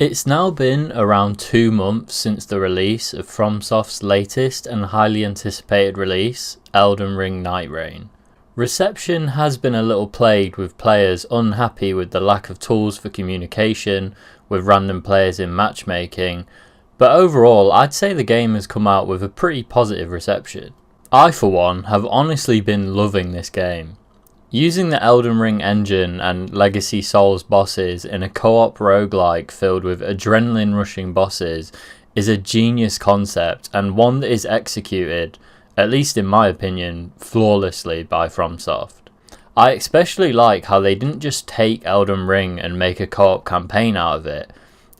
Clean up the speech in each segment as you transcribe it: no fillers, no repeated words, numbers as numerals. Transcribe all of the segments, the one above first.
It's now been around 2 months since the release of FromSoft's latest and highly anticipated release, Elden Ring Nightreign. Reception has been a little plagued with players unhappy with the lack of tools for communication with random players in matchmaking, but overall I'd say the game has come out with a pretty positive reception. I for one have honestly been loving this game. Using the Elden Ring engine and Legacy Souls bosses in a co-op roguelike filled with adrenaline rushing bosses is a genius concept and one that is executed, at least in my opinion, flawlessly by FromSoft. I especially like how they didn't just take Elden Ring and make a co-op campaign out of it.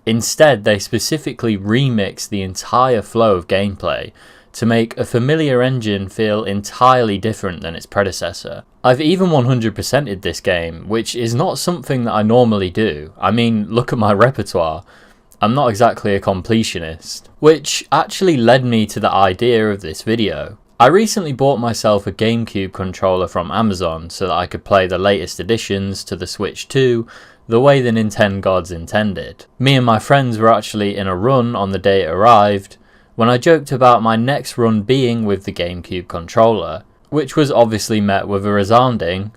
Instead, they specifically remixed the entire flow of gameplay to make a familiar engine feel entirely different than its predecessor. I've even 100%ed this game, which is not something that I normally do. I mean, look at my repertoire. I'm not exactly a completionist. Which actually led me to the idea of this video. I recently bought myself a GameCube controller from Amazon so that I could play the latest additions to the Switch 2 the way the Nintendo gods intended. Me and my friends were actually in a run on the day it arrived, when I joked about my next run being with the GameCube controller, which was obviously met with a resounding,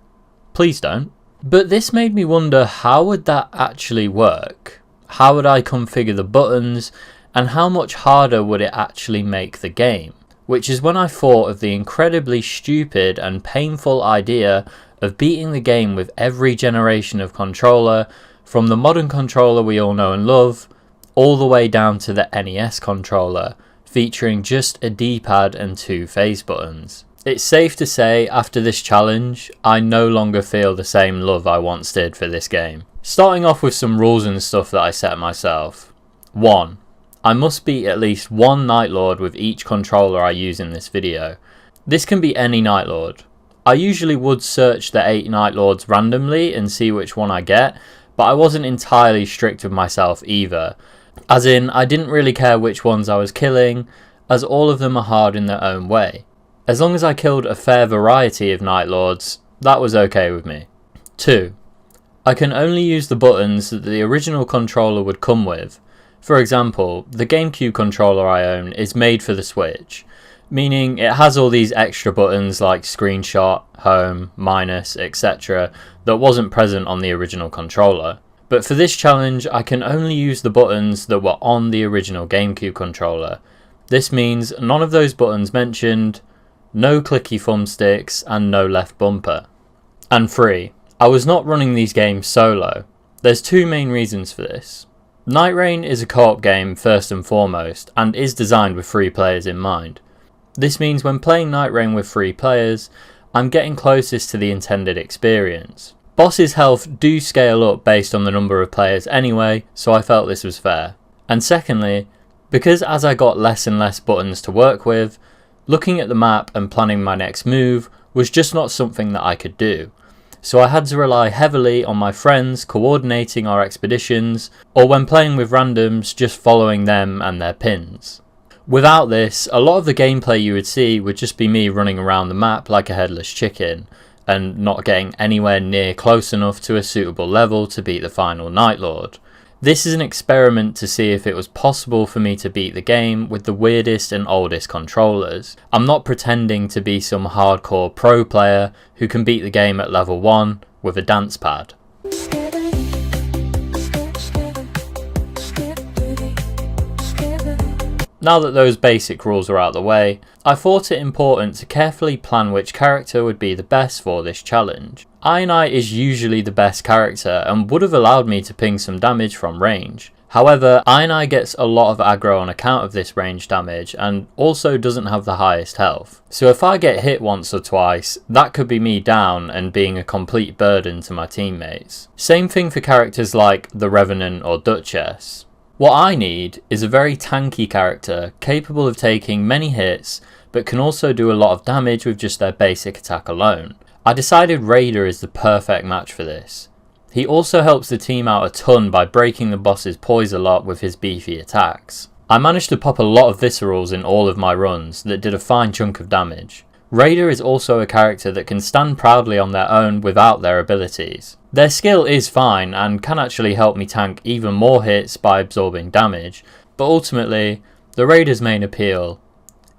please don't. But this made me wonder, how would that actually work? How would I configure the buttons, and how much harder would it actually make the game? Which is when I thought of the incredibly stupid and painful idea of beating the game with every generation of controller, from the modern controller we all know and love, all the way down to the NES controller, featuring just a D-pad and 2 phase buttons. It's safe to say, after this challenge, I no longer feel the same love I once did for this game. Starting off with some rules and stuff that I set myself. 1. I must beat at least one Night Lord with each controller I use in this video. This can be any Night Lord. I usually would search the 8 Night Lords randomly and see which one I get, but I wasn't entirely strict with myself either. As in, I didn't really care which ones I was killing, as all of them are hard in their own way. As long as I killed a fair variety of Night Lords, that was okay with me. 2. I can only use the buttons that the original controller would come with. For example, the GameCube controller I own is made for the Switch, meaning it has all these extra buttons like screenshot, home, minus, etc. that wasn't present on the original controller. But for this challenge, I can only use the buttons that were on the original GameCube controller. This means none of those buttons mentioned, no clicky thumbsticks, and no left bumper. And 3. I was not running these games solo. There's 2 main reasons for this. Nightreign is a co-op game first and foremost, and is designed with 3 players in mind. This means when playing Nightreign with 3 players, I'm getting closest to the intended experience. Bosses' health do scale up based on the number of players anyway, so I felt this was fair. And secondly, because as I got less and less buttons to work with, looking at the map and planning my next move was just not something that I could do. So I had to rely heavily on my friends coordinating our expeditions, or when playing with randoms, just following them and their pins. Without this, a lot of the gameplay you would see would just be me running around the map like a headless chicken, and not getting anywhere near close enough to a suitable level to beat the final Night Lord. This is an experiment to see if it was possible for me to beat the game with the weirdest and oldest controllers. I'm not pretending to be some hardcore pro player who can beat the game at level 1 with a dance pad. Now that those basic rules are out of the way, I thought it important to carefully plan which character would be the best for this challenge. Ionite is usually the best character and would have allowed me to ping some damage from range. However, Ionite gets a lot of aggro on account of this range damage and also doesn't have the highest health. So if I get hit once or twice, that could be me down and being a complete burden to my teammates. Same thing for characters like the Revenant or Duchess. What I need is a very tanky character capable of taking many hits but can also do a lot of damage with just their basic attack alone. I decided Raider is the perfect match for this. He also helps the team out a ton by breaking the boss's poise a lot with his beefy attacks. I managed to pop a lot of viscerals in all of my runs that did a fine chunk of damage. Raider is also a character that can stand proudly on their own without their abilities. Their skill is fine and can actually help me tank even more hits by absorbing damage, but ultimately, the Raider's main appeal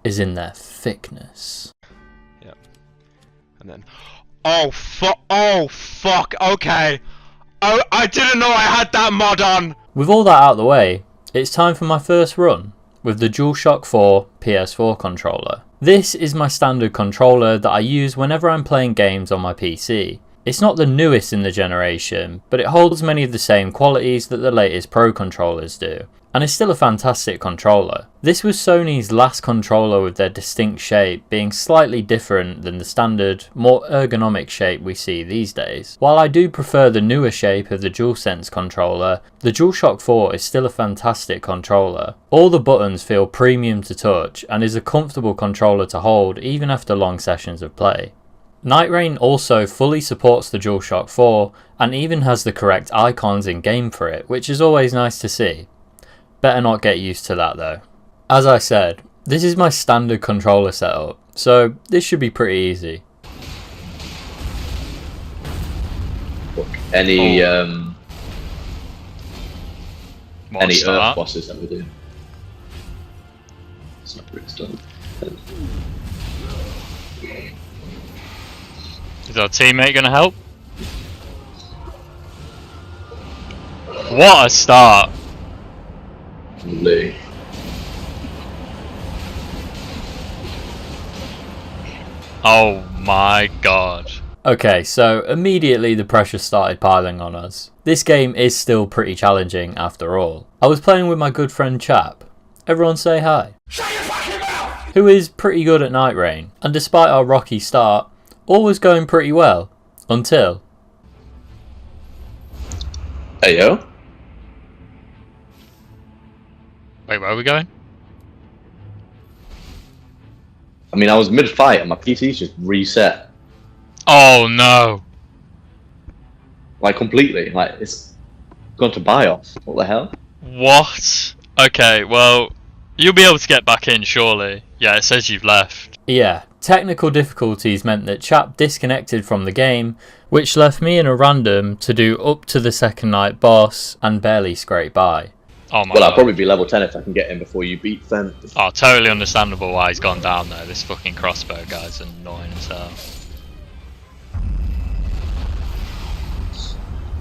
is in their thickness. Yep. And then, oh fuck, okay. Oh, I didn't know I had that mod on! With all that out of the way, it's time for my first run with the DualShock 4 PS4 controller. This is my standard controller that I use whenever I'm playing games on my PC. It's not the newest in the generation, but it holds many of the same qualities that the latest Pro controllers do, and is still a fantastic controller. This was Sony's last controller with their distinct shape being slightly different than the standard, more ergonomic shape we see these days. While I do prefer the newer shape of the DualSense controller, the DualShock 4 is still a fantastic controller. All the buttons feel premium to touch and is a comfortable controller to hold even after long sessions of play. Nightreign also fully supports the DualShock 4 and even has the correct icons in game for it, which is always nice to see. Better not get used to that though. As I said, this is my standard controller setup, so this should be pretty easy. Any Earth bosses that we do? It's not pretty stuff. Is our teammate gonna help? What a start! Lovely. Oh my god. Okay, so immediately the pressure started piling on us. This game is still pretty challenging after all. I was playing with my good friend Chap. Everyone say hi. Shut your fucking mouth! Who is pretty good at Nightreign, and despite our rocky start, all was going pretty well, until... Hey yo. Wait, where are we going? I mean, I was mid-fight and my PC's just reset. Oh no! Like, completely. Like, it's gone to BIOS. What the hell? What? Okay, well, you'll be able to get back in, surely. Yeah, it says you've left. Yeah, technical difficulties meant that Chap disconnected from the game, which left me in a random to do up to the second night boss and barely scrape by. Oh my Well, god. I'll probably be level 10 if I can get in before you beat Fen. Oh, totally understandable why he's gone down there. This fucking crossbow guy's annoying as hell.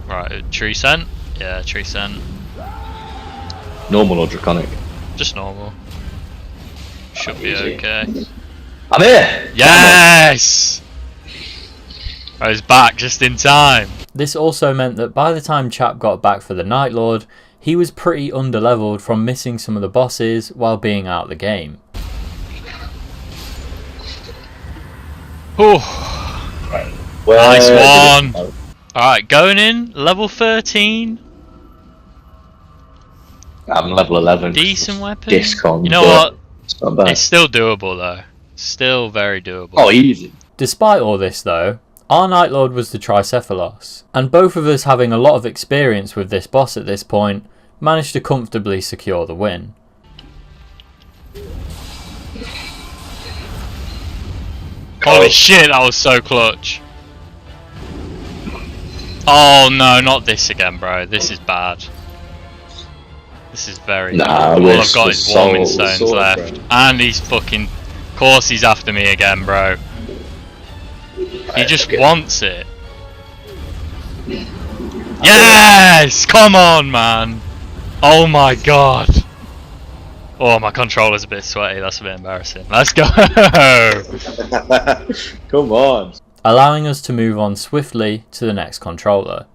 Right, tree scent? Yeah, tree scent. Normal or draconic? Just normal. Should be Easy. okay. I'm here! Yes! I was back just in time. This also meant that by the time Chap got back for the Night Lord, he was pretty underleveled from missing some of the bosses while being out of the game. Whew. Nice Where one. Alright, going in, level 13. I'm level 11. Decent weapon. Discon. You know what? It's not bad. It's still doable though. Still very doable. Oh, easy. Despite all this though, our Night Lord was the Tricephalos, and both of us having a lot of experience with this boss at this point, managed to comfortably secure the win. Holy shit, that was so clutch. Oh no, not this again, bro. This is bad. This is very Nah, bad. All I've got the is warming soul- the stones sword, left. bro. And he's fucking... Of course he's after me again, bro. He just okay. wants it. Yes! Come on, man! Oh my god! Oh, my controller's a bit sweaty. That's a bit embarrassing. Let's go! Come on. Allowing us to move on swiftly to the next controller.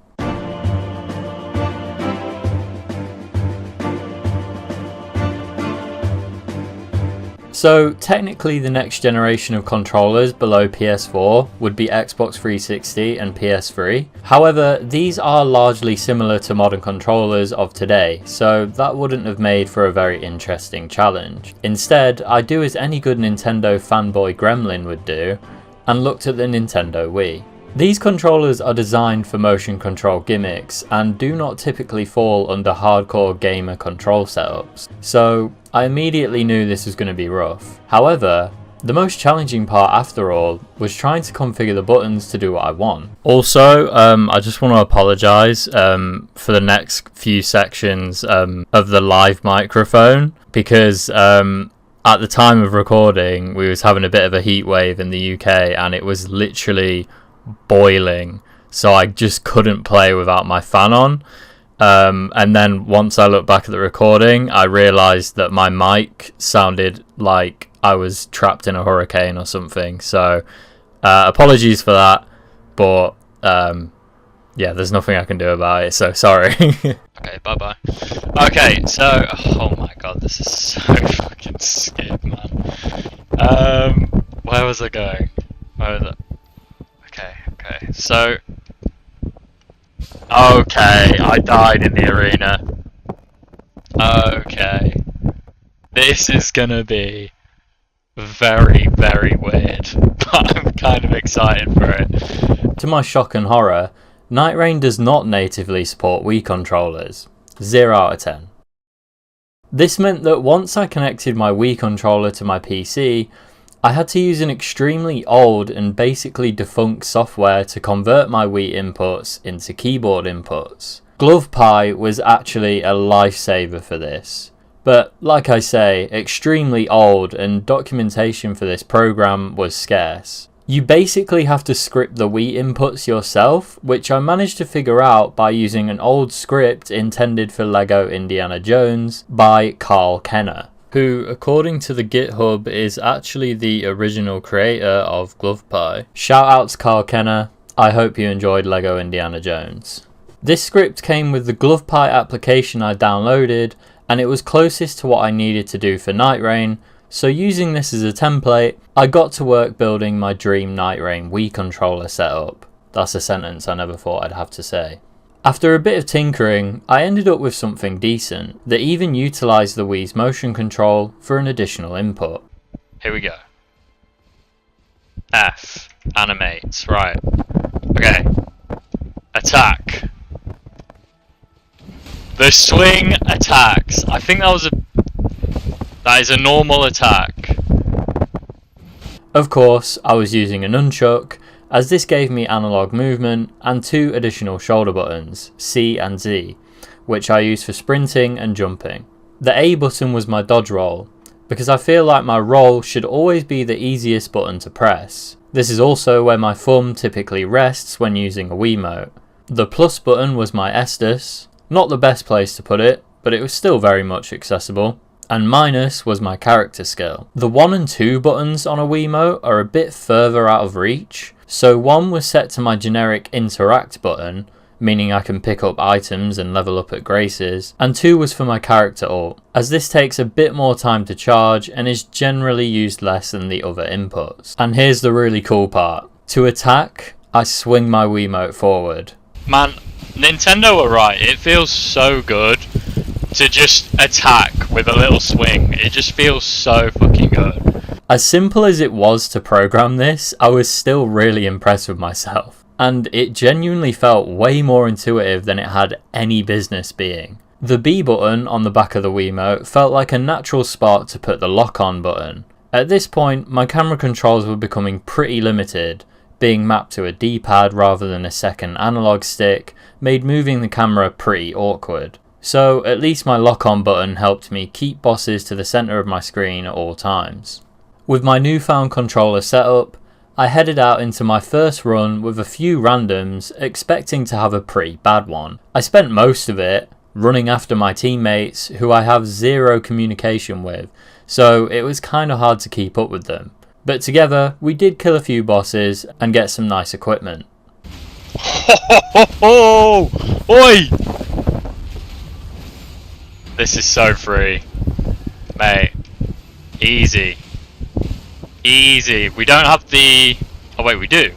So technically the next generation of controllers below PS4 would be Xbox 360 and PS3. However, these are largely similar to modern controllers of today, so that wouldn't have made for a very interesting challenge. Instead, I do as any good Nintendo fanboy gremlin would do, and looked at the Nintendo Wii. These controllers are designed for motion control gimmicks and do not typically fall under hardcore gamer control setups, so I immediately knew this was going to be rough. However, The most challenging part after all was trying to configure the buttons to do what I want. Also, I just want to apologise for the next few sections of the live microphone, because at the time of recording we was having a bit of a heat wave in the UK and it was literally boiling, so I just couldn't play without my fan on. And then once I looked back at the recording, I realised that my mic sounded like I was trapped in a hurricane or something. So apologies for that, but yeah, there's nothing I can do about it, so sorry. Okay, bye bye. Okay, so oh my god, this is so fucking skip, man. Where was I going? Where was it? Okay, so okay, I died in the arena. Okay, this is gonna be very, very weird, but I'm kind of excited for it. To my shock and horror, Nightreign does not natively support Wii controllers. 0 out of 10. This meant that once I connected my Wii controller to my PC, I had to use an extremely old and basically defunct software to convert my Wii inputs into keyboard inputs. GlovePie was actually a lifesaver for this. But like I say, extremely old, and documentation for this program was scarce. You basically have to script the Wii inputs yourself, which I managed to figure out by using an old script intended for LEGO Indiana Jones by Carl Kenner, who, according to the GitHub, is actually the original creator of GlovePie. Shout out to Carl Kenner, I hope you enjoyed LEGO Indiana Jones. This script came with the GlovePie application I downloaded, and it was closest to what I needed to do for Nightreign, so using this as a template, I got to work building my dream Nightreign Wii controller setup. That's a sentence I never thought I'd have to say. After a bit of tinkering, I ended up with something decent that even utilised the Wii's motion control for an additional input. Here we go. F. Animates. Right. Okay. Attack. The swing attacks. I think that is a normal attack. Of course, I was using a nunchuck, as this gave me analog movement and 2 additional shoulder buttons, C and Z, which I use for sprinting and jumping. The A button was my dodge roll, because I feel like my roll should always be the easiest button to press. This is also where my thumb typically rests when using a Wiimote. The plus button was my Estus, not the best place to put it, but it was still very much accessible. And minus was my character skill. The 1 and 2 buttons on a Wiimote are a bit further out of reach, so 1 was set to my generic interact button, meaning I can pick up items and level up at graces, and 2 was for my character alt, as this takes a bit more time to charge and is generally used less than the other inputs. And here's the really cool part. To attack, I swing my Wiimote forward. Man, Nintendo are right, it feels so good to just attack with a little swing. It just feels so fucking good. As simple as it was to program this, I was still really impressed with myself, and it genuinely felt way more intuitive than it had any business being. The B button on the back of the Wiimote felt like a natural spot to put the lock on button. At this point, my camera controls were becoming pretty limited. Being mapped to a D-pad rather than a second analog stick made moving the camera pretty awkward. So at least my lock-on button helped me keep bosses to the centre of my screen at all times. With my newfound controller setup, I headed out into my first run with a few randoms, expecting to have a pretty bad one. I spent most of it running after my teammates who I have zero communication with, so it was kinda hard to keep up with them. But together, we did kill a few bosses and get some nice equipment. Ho ho ho ho! Oi! This is so free. Mate. Easy. Easy. We don't have the... Oh wait, we do.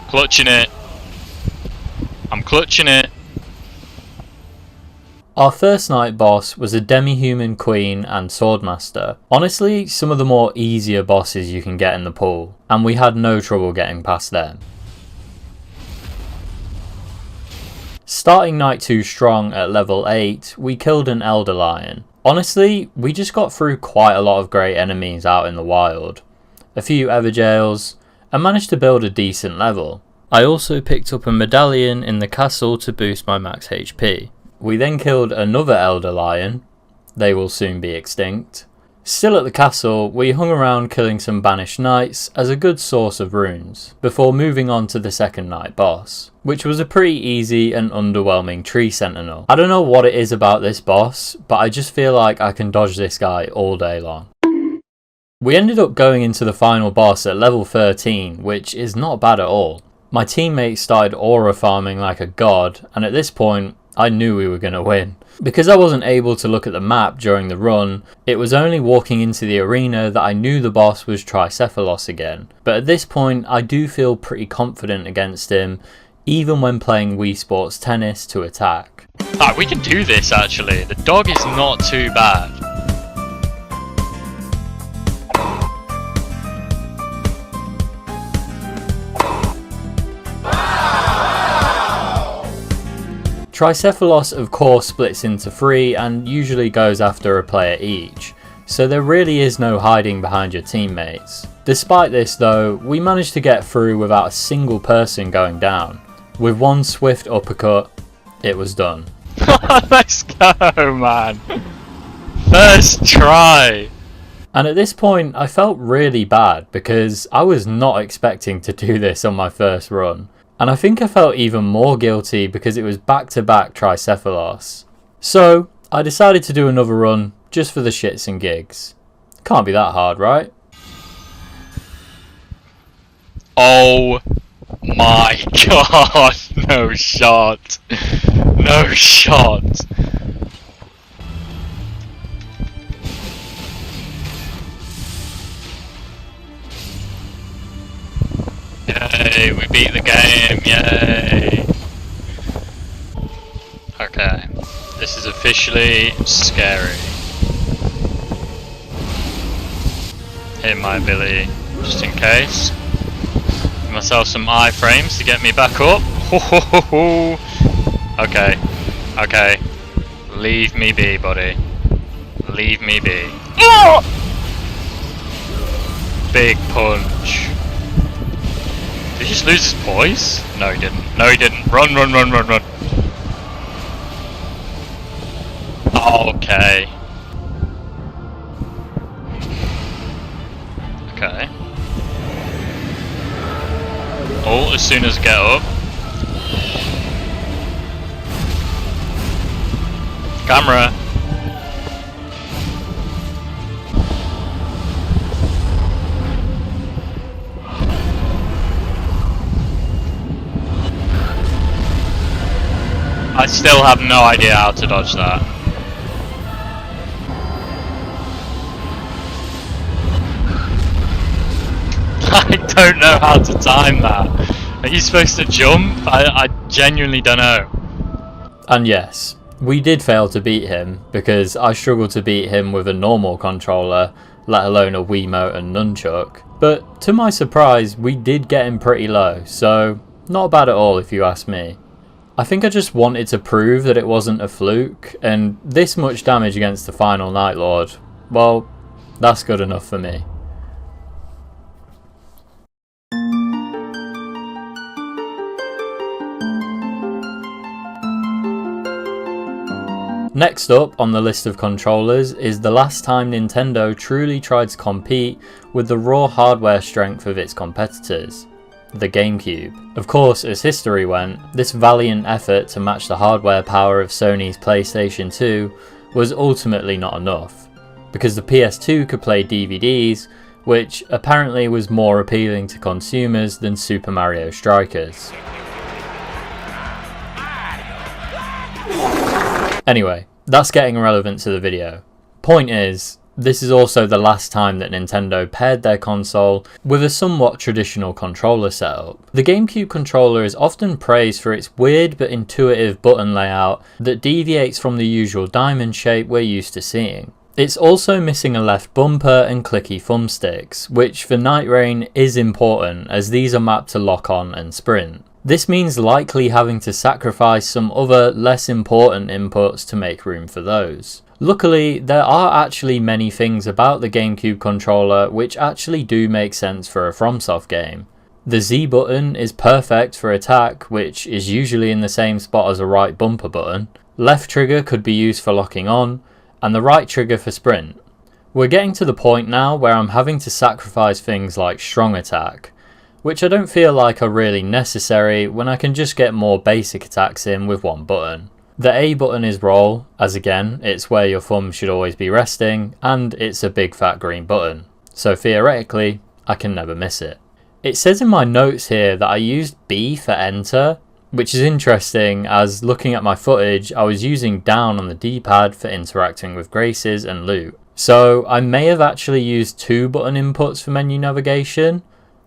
Clutching it. I'm clutching it. Our first night boss was a demi-human queen and swordmaster. Honestly, some of the more easier bosses you can get in the pool, and we had no trouble getting past them. Starting night 2 strong at level 8, we killed an elder lion. Honestly, we just got through quite a lot of great enemies out in the wild, a few Everjails, and managed to build a decent level. I also picked up a medallion in the castle to boost my max HP. We then killed another Elder Lion, they will soon be extinct. Still at the castle, we hung around killing some banished knights as a good source of runes, before moving on to the second night boss, which was a pretty easy and underwhelming tree sentinel. I don't know what it is about this boss, but I just feel like I can dodge this guy all day long. We ended up going into the final boss at level 13, which is not bad at all. My teammates started aura farming like a god, and at this point, I knew we were going to win. Because I wasn't able to look at the map during the run, it was only walking into the arena that I knew the boss was Tricephalos again. But at this point, I do feel pretty confident against him, even when playing Wii Sports Tennis to attack. Alright, we can do this actually. The dog is not too bad. Tricephalos of course splits into 3 and usually goes after a player each, so there really is no hiding behind your teammates. Despite this though, we managed to get through without a single person going down. With one swift uppercut, it was done. Let's go, man. First try. And at this point I felt really bad because I was not expecting to do this on my first run. And I think I felt even more guilty because it was back-to-back Tricephalos. So, I decided to do another run just for the shits and gigs. Can't be that hard, right? Oh my god, no shot. No shot. Yay, we beat the game, yay! Okay, this is officially scary. Hit my ability, just in case. Give myself some iframes to get me back up. Okay, okay. Leave me be, buddy. Leave me be. Big punch. Did he just lose his poise? No he didn't. No he didn't. Run, run, run, run, run. Okay. Okay. Oh, as soon as I get up. Camera. I still have no idea how to dodge that. I don't know how to time that. Are you supposed to jump? I genuinely don't know. And yes, we did fail to beat him because I struggled to beat him with a normal controller, let alone a Wiimote and nunchuck. But to my surprise, we did get him pretty low, so not bad at all if you ask me. I think I just wanted to prove that it wasn't a fluke, and this much damage against the final Night Lord, well, that's good enough for me. Next up on the list of controllers is the last time Nintendo truly tried to compete with the raw hardware strength of its competitors, the GameCube. Of course, as history went, this valiant effort to match the hardware power of Sony's PlayStation 2 was ultimately not enough, because the PS2 could play DVDs, which apparently was more appealing to consumers than Super Mario Strikers. Anyway, that's getting irrelevant to the video. Point is, this is also the last time that Nintendo paired their console with a somewhat traditional controller setup. The GameCube controller is often praised for its weird but intuitive button layout that deviates from the usual diamond shape we're used to seeing. It's also missing a left bumper and clicky thumbsticks, which for Nightreign is important as these are mapped to lock on and sprint. This means likely having to sacrifice some other less important inputs to make room for those. Luckily, there are actually many things about the GameCube controller which actually do make sense for a FromSoft game. The Z button is perfect for attack, which is usually in the same spot as a right bumper button. Left trigger could be used for locking on, and the right trigger for sprint. We're getting to the point now where I'm having to sacrifice things like strong attack, which I don't feel like are really necessary when I can just get more basic attacks in with one button. The A button is roll, as again, it's where your thumb should always be resting, and it's a big fat green button, so theoretically, I can never miss it. It says in my notes here that I used B for enter, which is interesting as looking at my footage, I was using down on the D-pad for interacting with graces and loot. So I may have actually used 2 button inputs for menu navigation,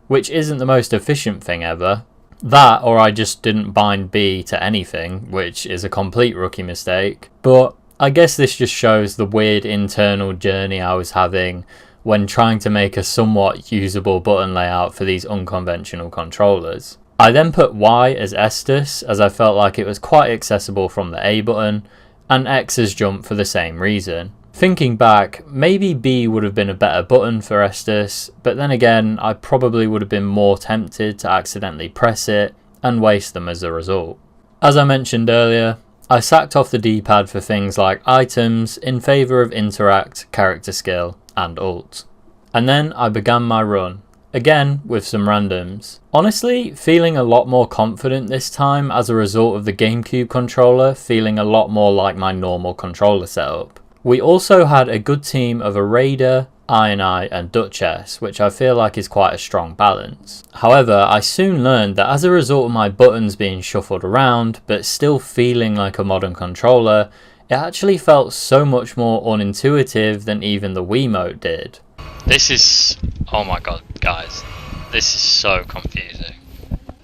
which isn't the most efficient thing ever. That, or I just didn't bind B to anything, which is a complete rookie mistake. But I guess this just shows the weird internal journey I was having when trying to make a somewhat usable button layout for these unconventional controllers. I then put Y as Estus, as I felt like it was quite accessible from the A button, and X as jump for the same reason. Thinking back, maybe B would have been a better button for Estus, but then again, I probably would have been more tempted to accidentally press it and waste them as a result. As I mentioned earlier, I sacked off the D-pad for things like items in favour of interact, character skill, and ult. And then I began my run, again with some randoms. Honestly, feeling a lot more confident this time as a result of the GameCube controller feeling a lot more like my normal controller setup. We also had a good team of a Raider, Iron Eye and Duchess, which I feel like is quite a strong balance. However, I soon learned that as a result of my buttons being shuffled around, but still feeling like a modern controller, it actually felt so much more unintuitive than even the Wiimote did. This is... oh my god, guys. This is so confusing.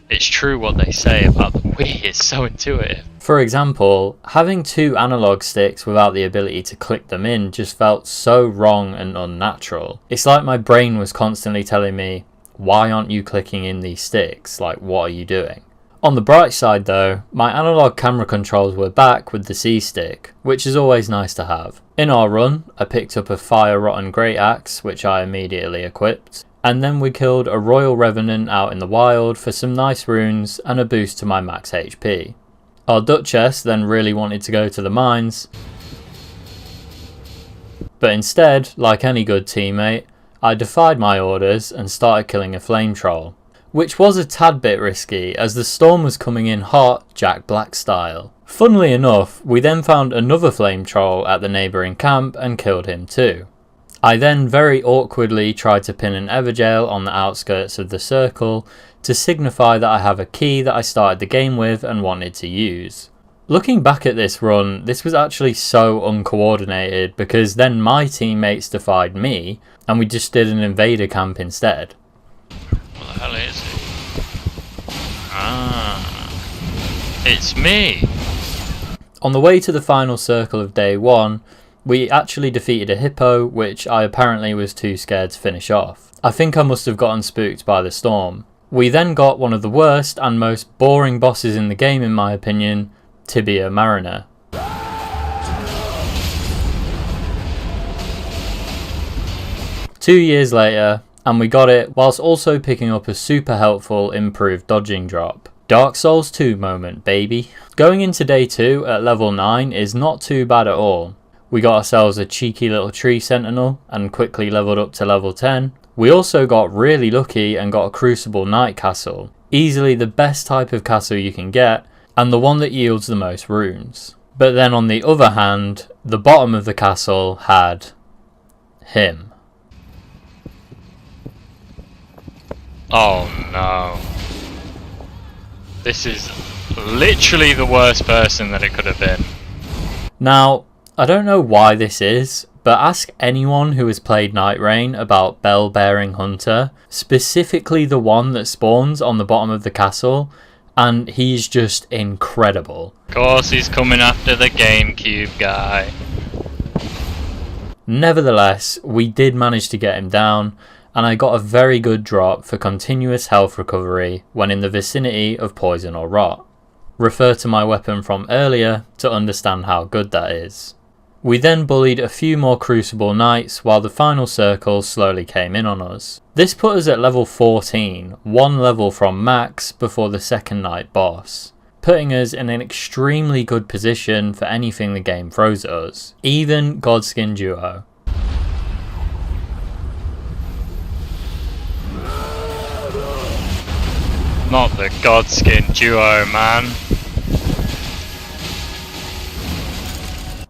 It's true what they say about the Wii, it's so intuitive. For example, having 2 analog sticks without the ability to click them in just felt so wrong and unnatural. It's like my brain was constantly telling me, why aren't you clicking in these sticks? Like, what are you doing? On the bright side though, my analog camera controls were back with the C stick, which is always nice to have. In our run, I picked up a Fire Rotten Great Axe, which I immediately equipped, and then we killed a Royal Revenant out in the wild for some nice runes and a boost to my max HP. Our Duchess then really wanted to go to the mines, but instead, like any good teammate, I defied my orders and started killing a flame troll, which was a tad bit risky as the storm was coming in hot, Jack Black style. Funnily enough, we then found another flame troll at the neighbouring camp and killed him too. I then very awkwardly tried to pin an Evergale on the outskirts of the circle to signify that I have a key that I started the game with and wanted to use. Looking back at this run, this was actually so uncoordinated because then my teammates defied me and we just did an invader camp instead. What the hell is it? Ah, it's me! On the way to the final circle of day 1, we actually defeated a hippo, which I apparently was too scared to finish off. I think I must have gotten spooked by the storm. We then got one of the worst and most boring bosses in the game in my opinion, Tibia Mariner. 2 years later, and we got it whilst also picking up a super helpful improved dodging drop. Dark Souls 2 moment, baby. Going into day 2 at level 9 is not too bad at all. We got ourselves a cheeky little tree sentinel and quickly leveled up to level 10. We also got really lucky and got a Crucible Knight castle, easily the best type of castle you can get and the one that yields the most runes. But then on the other hand, the bottom of the castle had him. Oh no. This is literally the worst person that it could have been. Now, I don't know why this is, but ask anyone who has played Nightreign about Bell-Bearing Hunter, specifically the one that spawns on the bottom of the castle, and he's just incredible. Of course he's coming after the GameCube guy. Nevertheless, we did manage to get him down, and I got a very good drop for continuous health recovery when in the vicinity of poison or rot. Refer to my weapon from earlier to understand how good that is. We then bullied a few more Crucible Knights while the final circle slowly came in on us. This put us at level 14, one level from max before the second night boss, putting us in an extremely good position for anything the game throws at us, even Godskin Duo. Not the Godskin Duo, man.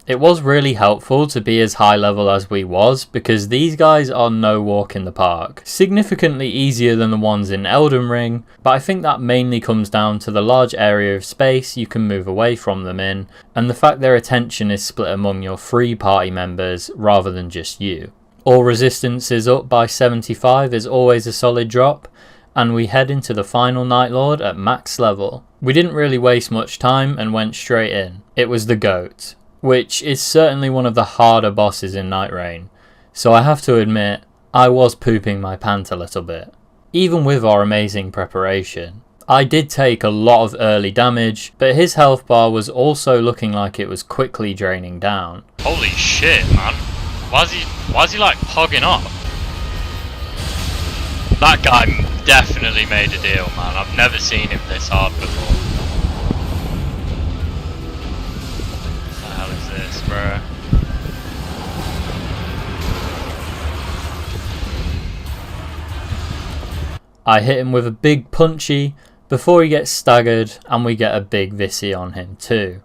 It was really helpful to be as high level as we was, because these guys are no walk in the park. Significantly easier than the ones in Elden Ring, but I think that mainly comes down to the large area of space you can move away from them in, and the fact their attention is split among your 3 party members rather than just you. All resistance is up by 75 is always a solid drop, and we head into the final Night Lord at max level. We didn't really waste much time and went straight in. It was the GOAT, which is certainly one of the harder bosses in Nightreign, so I have to admit, I was pooping my pants a little bit. Even with our amazing preparation, I did take a lot of early damage, but his health bar was also looking like it was quickly draining down. Holy shit, man. Why is he like pogging up? That guy definitely made a deal, man. I've never seen him this hard before. What the hell is this, bro? I hit him with a big punchy before he gets staggered, and we get a big Visi on him too.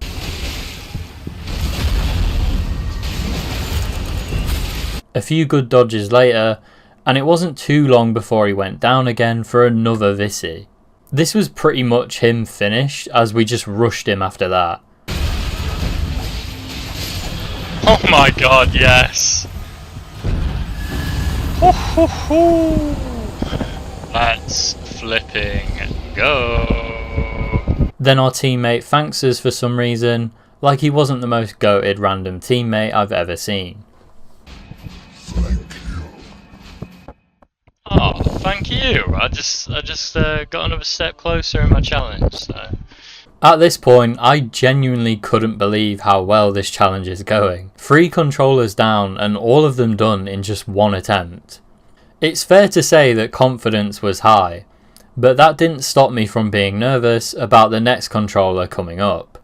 A few good dodges later, and it wasn't too long before he went down again for another Visi. This was pretty much him finished, as we just rushed him after that. Oh my god, yes! Ho ho ho! Let's flipping go! Then our teammate thanks us for some reason, like he wasn't the most goated random teammate I've ever seen. Oh, thank you. I just got another step closer in my challenge. So. At this point, I genuinely couldn't believe how well this challenge is going. 3 controllers down and all of them done in just one attempt. It's fair to say that confidence was high, but that didn't stop me from being nervous about the next controller coming up.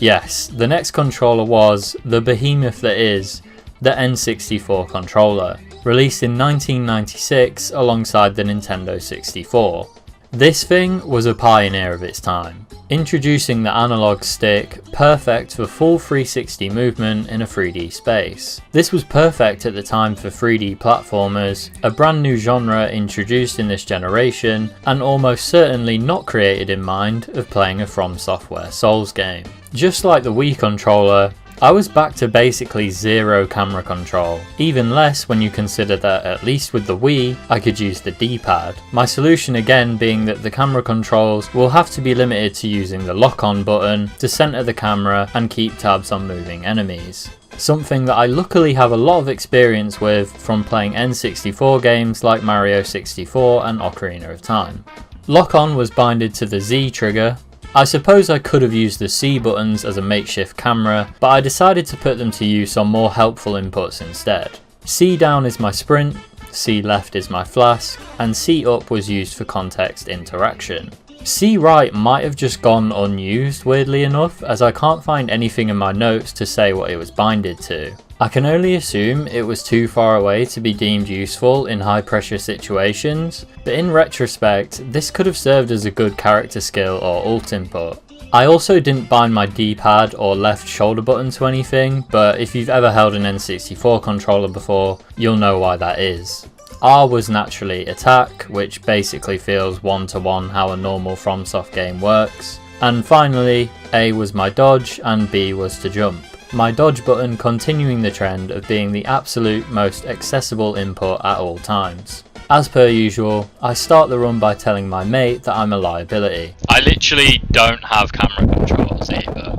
Yes, the next controller was the behemoth that is the N64 controller, released in 1996 alongside the Nintendo 64. This thing was a pioneer of its time, introducing the analog stick, perfect for full 360 movement in a 3D space. This was perfect at the time for 3D platformers, a brand new genre introduced in this generation, and almost certainly not created in mind of playing a From Software Souls game. Just like the Wii controller, I was back to basically zero camera control, even less when you consider that at least with the Wii, I could use the D-pad. My solution again being that the camera controls will have to be limited to using the lock-on button to center the camera and keep tabs on moving enemies. Something that I luckily have a lot of experience with from playing N64 games like Mario 64 and Ocarina of Time. Lock-on was binded to the Z trigger. I suppose I could have used the C buttons as a makeshift camera, but I decided to put them to use on more helpful inputs instead. C down is my sprint, C left is my flask, and C up was used for context interaction. C right might have just gone unused weirdly enough, as I can't find anything in my notes to say what it was binded to. I can only assume it was too far away to be deemed useful in high pressure situations, but in retrospect, this could have served as a good character skill or ult input. I also didn't bind my D-pad or left shoulder button to anything, but if you've ever held an N64 controller before, you'll know why that is. R was naturally attack, which basically feels one-to-one how a normal FromSoft game works, and finally, A was my dodge and B was to jump. My dodge button continuing the trend of being the absolute most accessible input at all times. As per usual, I start the run by telling my mate that I'm a liability. I literally don't have camera controls either.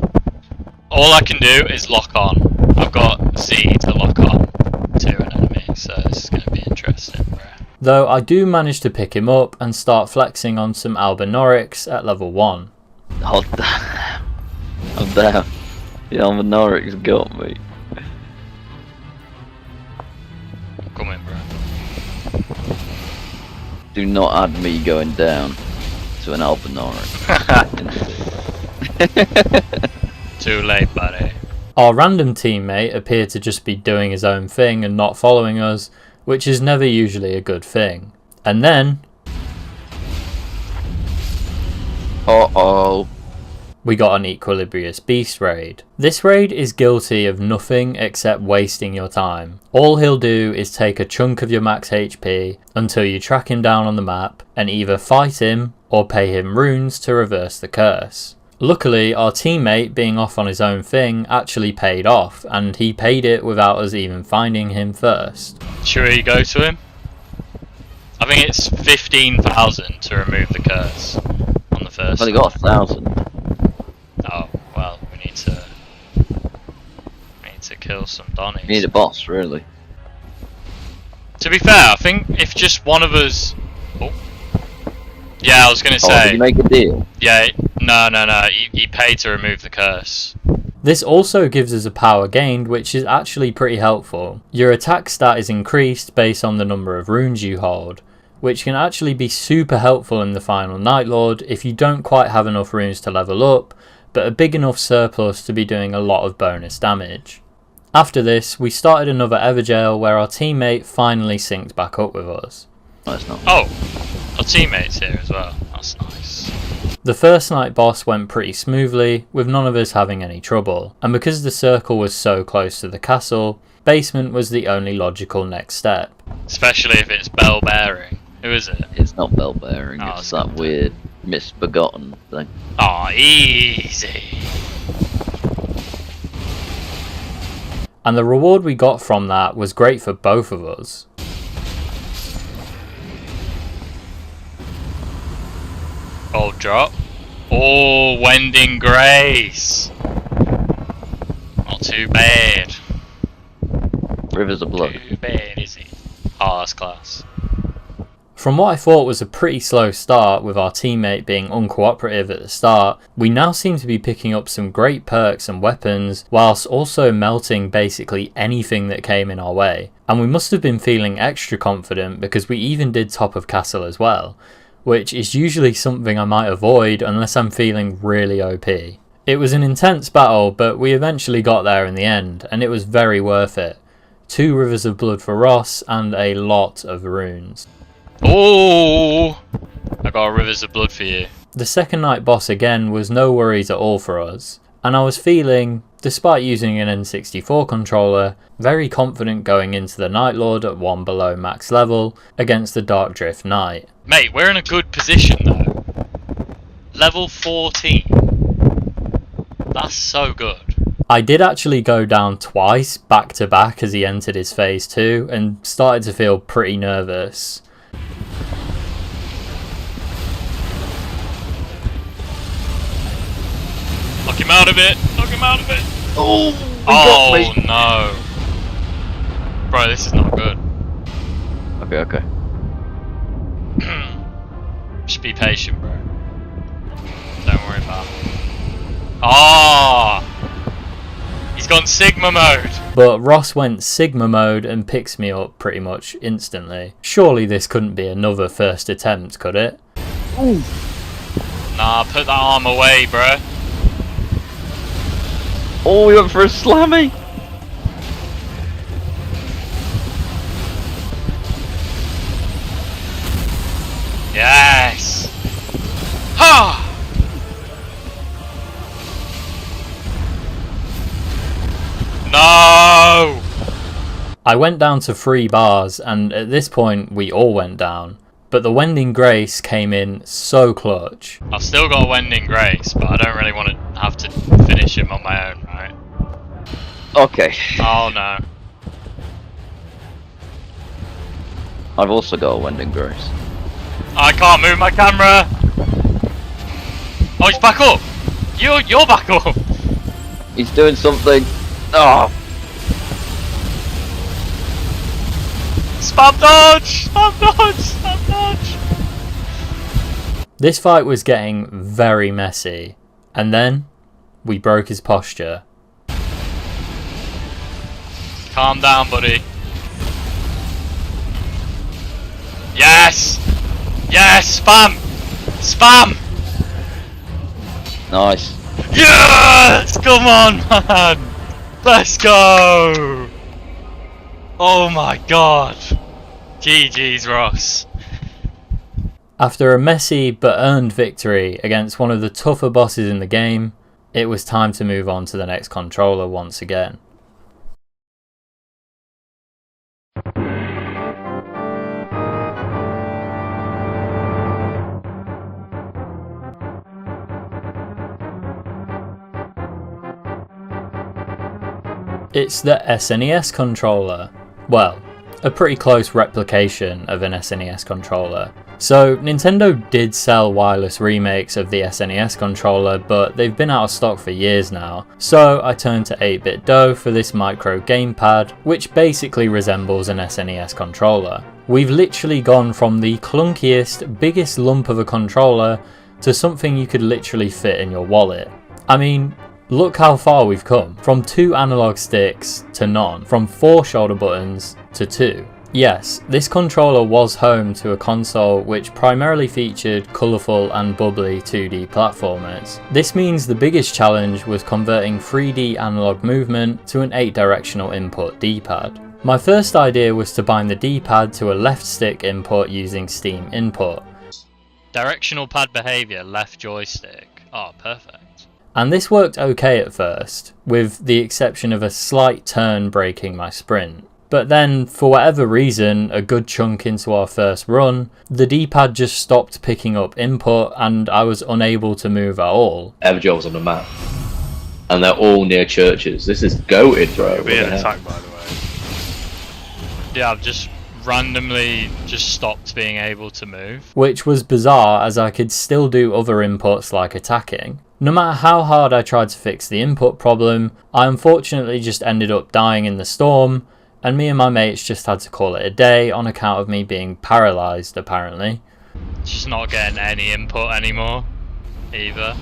All I can do is lock on. I've got Z to lock on to an enemy, so this is going to be interesting, bro. Though I do manage to pick him up and start flexing on some Albinorics at level 1. Oh damn. I'm down. The Almanaric's got me. Come in, bro. Do not add me going down to an Albanoric. Too late, buddy. Our random teammate appeared to just be doing his own thing and not following us, which is never usually a good thing. And then Uh-oh. we got an Equilibrious Beast raid. This raid is guilty of nothing except wasting your time. All he'll do is take a chunk of your max HP until you track him down on the map and either fight him or pay him runes to reverse the curse. Luckily, our teammate being off on his own thing actually paid off, and he paid it without us even finding him first. Should we go to him? I think it's 15,000 to remove the curse on the first. I've only got 1,000. Oh, well, we need to kill some Donnies. You need a boss, really. To be fair, I think if just one of us... Oh. Yeah, I was going to Oh, did say... you make a deal? Yeah, no, he paid to remove the curse. This also gives us a power gained, which is actually pretty helpful. Your attack stat is increased based on the number of runes you hold, which can actually be super helpful in the final Night Lord if you don't quite have enough runes to level up, but a big enough surplus to be doing a lot of bonus damage. After this, we started another Everjail where our teammate finally synced back up with us. No, it's not. Oh, our teammate's here as well. That's nice. The first night boss went pretty smoothly, with none of us having any trouble, and because the circle was so close to the castle, basement was the only logical next step. Especially if it's bell bearing. Who is it? It's not bell bearing, Oh, it's that weird misbegotten thing. Aw, easy. And the reward we got from that was great for both of us. Gold drop. Oh, Wending Grace. Not too bad. Rivers of Blood. Too bad, is it? Oh, that's class. From what I thought was a pretty slow start with our teammate being uncooperative at the start, we now seem to be picking up some great perks and weapons whilst also melting basically anything that came in our way. And we must have been feeling extra confident because we even did top of castle as well, which is usually something I might avoid unless I'm feeling really OP. It was an intense battle, but we eventually got there in the end, and it was very worth it. 2 Rivers of Blood for Ross and a lot of runes. Oh, I got Rivers of Blood for you. The second night boss again was no worries at all for us, and I was feeling, despite using an N64 controller, very confident going into the Night Lord at 1 below max level against the Dark Drift Knight. Mate, we're in a good position though. Level 14. That's so good. I did actually go down twice back to back as he entered his phase 2 and started to feel pretty nervous. Knock him out of it! Knock him out of it! Oh, Oh no. Bro, this is not good. Okay. Just be patient, bro. Don't worry about it. Oh! He's gone Sigma mode! But Ross went Sigma mode and picks me up pretty much instantly. Surely this couldn't be another first attempt, could it? Ooh. Nah, put that arm away, bro. Oh, we went for a slammy! Yes! Ha! No! I went down to 3 bars, and at this point we all went down. But the Wending Grace came in so clutch. I've still got Wending Grace, but I don't really want to have to finish him on my own, right? Okay. Oh no. I've also got a Wending Grace. I can't move my camera! Oh, he's back up! You're back up! He's doing something. Oh, Spam dodge! Spam dodge! Spam dodge! This fight was getting very messy, and then we broke his posture. Calm down, buddy. Yes! Yes! Spam! Spam! Nice. Yes! Come on, man! Let's go! Oh my god! GG's, Ross. After a messy but earned victory against one of the tougher bosses in the game, it was time to move on to the next controller once again. It's the SNES controller. Well, a pretty close replication of an SNES controller. So Nintendo did sell wireless remakes of the SNES controller, but they've been out of stock for years now. So I turned to 8BitDo for this micro gamepad, which basically resembles an SNES controller. We've literally gone from the clunkiest, biggest lump of a controller to something you could literally fit in your wallet. I mean, look how far we've come, from 2 analog sticks to none, from 4 shoulder buttons to 2. Yes, this controller was home to a console which primarily featured colourful and bubbly 2D platformers. This means the biggest challenge was converting 3D analog movement to an 8-directional input D-pad. My first idea was to bind the D-pad to a left stick input using Steam Input. Directional pad behaviour, left joystick. Oh, perfect. And this worked okay at first, with the exception of a slight turn breaking my sprint. But then, for whatever reason, a good chunk into our first run, the D-pad just stopped picking up input and I was unable to move at all. Everjoel's on the map. And they're all near churches. This is goated, bro. It'll be an attack, by the way. Yeah, I've just randomly just stopped being able to move. Which was bizarre as I could still do other inputs like attacking. No matter how hard I tried to fix the input problem, I unfortunately just ended up dying in the storm, and me and my mates just had to call it a day on account of me being paralysed apparently. Just not getting any input anymore, either.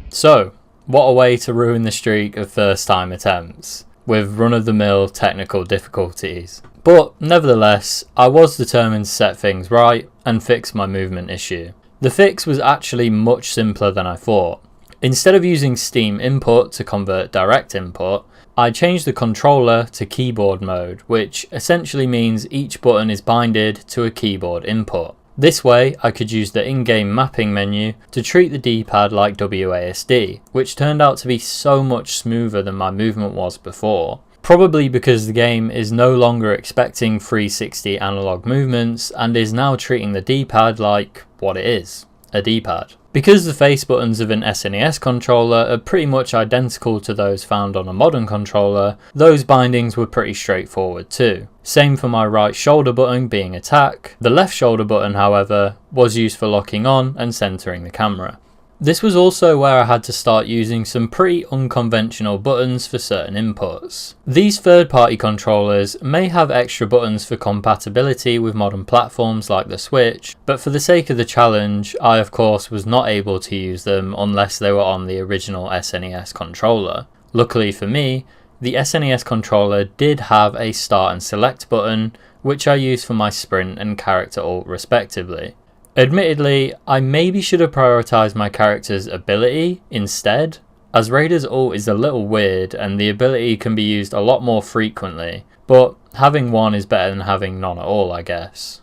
So, what a way to ruin the streak of first time attempts, with run-of-the-mill technical difficulties. But nevertheless, I was determined to set things right and fix my movement issue. The fix was actually much simpler than I thought. Instead of using Steam Input to convert direct input, I changed the controller to keyboard mode, which essentially means each button is binded to a keyboard input. This way I could use the in-game mapping menu to treat the D-pad like WASD, which turned out to be so much smoother than my movement was before. Probably because the game is no longer expecting 360 analog movements and is now treating the D-pad like what it is, a D-pad. Because the face buttons of an SNES controller are pretty much identical to those found on a modern controller, those bindings were pretty straightforward too. Same for my right shoulder button being attack. The left shoulder button, however, was used for locking on and centering the camera. This was also where I had to start using some pretty unconventional buttons for certain inputs. These third-party controllers may have extra buttons for compatibility with modern platforms like the Switch, but for the sake of the challenge, I of course was not able to use them unless they were on the original SNES controller. Luckily for me, the SNES controller did have a start and select button, which I used for my sprint and character ult respectively. Admittedly, I maybe should have prioritised my character's ability instead, as Raider's ult is a little weird and the ability can be used a lot more frequently, but having one is better than having none at all, I guess.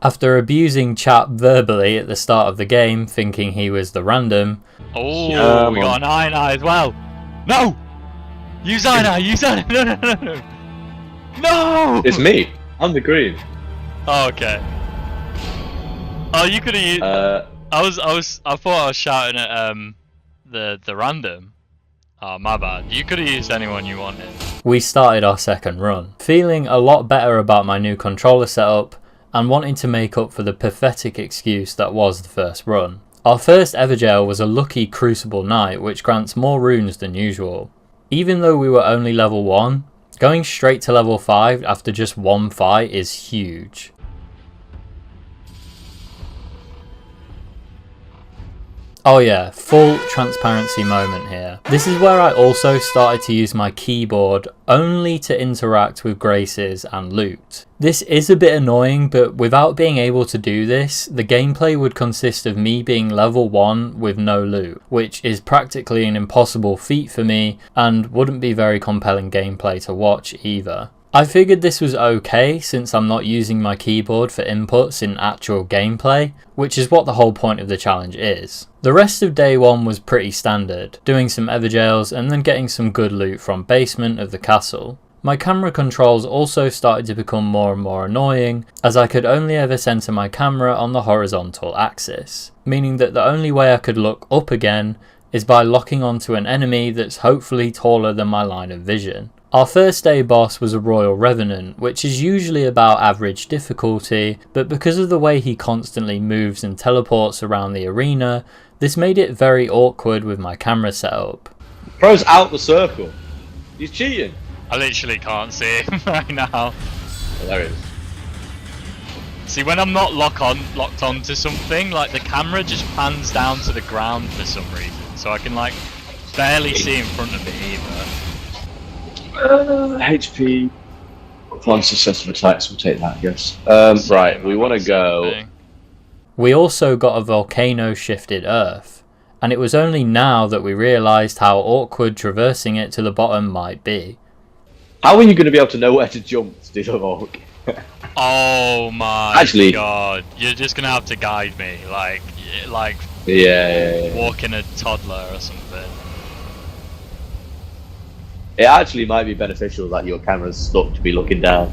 After abusing Chap verbally at the start of the game, thinking he was the random. Oh, we got an Eye as well. No! Use Eye, use Eye. No. No! It's me. I'm the green. Oh, okay. Oh, you could have used. I thought I was shouting at the random. Oh, my bad. You could have used anyone you wanted. We started our second run, feeling a lot better about my new controller setup and wanting to make up for the pathetic excuse that was the first run. Our first Evergel was a lucky Crucible Knight which grants more runes than usual. Even though we were only level 1, Going straight to level 5 after just one fight is huge. Oh yeah, full transparency moment here. This is where I also started to use my keyboard only to interact with graces and loot. This is a bit annoying, but without being able to do this, the gameplay would consist of me being level 1 with no loot, which is practically an impossible feat for me and wouldn't be very compelling gameplay to watch either. I figured this was okay since I'm not using my keyboard for inputs in actual gameplay, which is what the whole point of the challenge is. The rest of day 1 was pretty standard, doing some everjails and then getting some good loot from basement of the castle. My camera controls also started to become more and more annoying, as I could only ever center my camera on the horizontal axis, meaning that the only way I could look up again is by locking onto an enemy that's hopefully taller than my line of vision. Our first day boss was a Royal Revenant, which is usually about average difficulty, but because of the way he constantly moves and teleports around the arena, this made it very awkward with my camera setup. Bro's out the circle. He's cheating. I literally can't see him right now. Oh, there he is. See, when I'm not locked onto something, like the camera just pans down to the ground for some reason, so I can like barely see in front of me either. HP. One successful attacks, we'll take that, I guess. Right, we want to go. We also got a volcano shifted earth, and it was only now that we realised how awkward traversing it to the bottom might be. How are you going to be able to know where to jump to do the walk? Oh my god, you're just gonna have to guide me, like yeah. walking a toddler or something. It actually might be beneficial that your camera's stuck to be looking down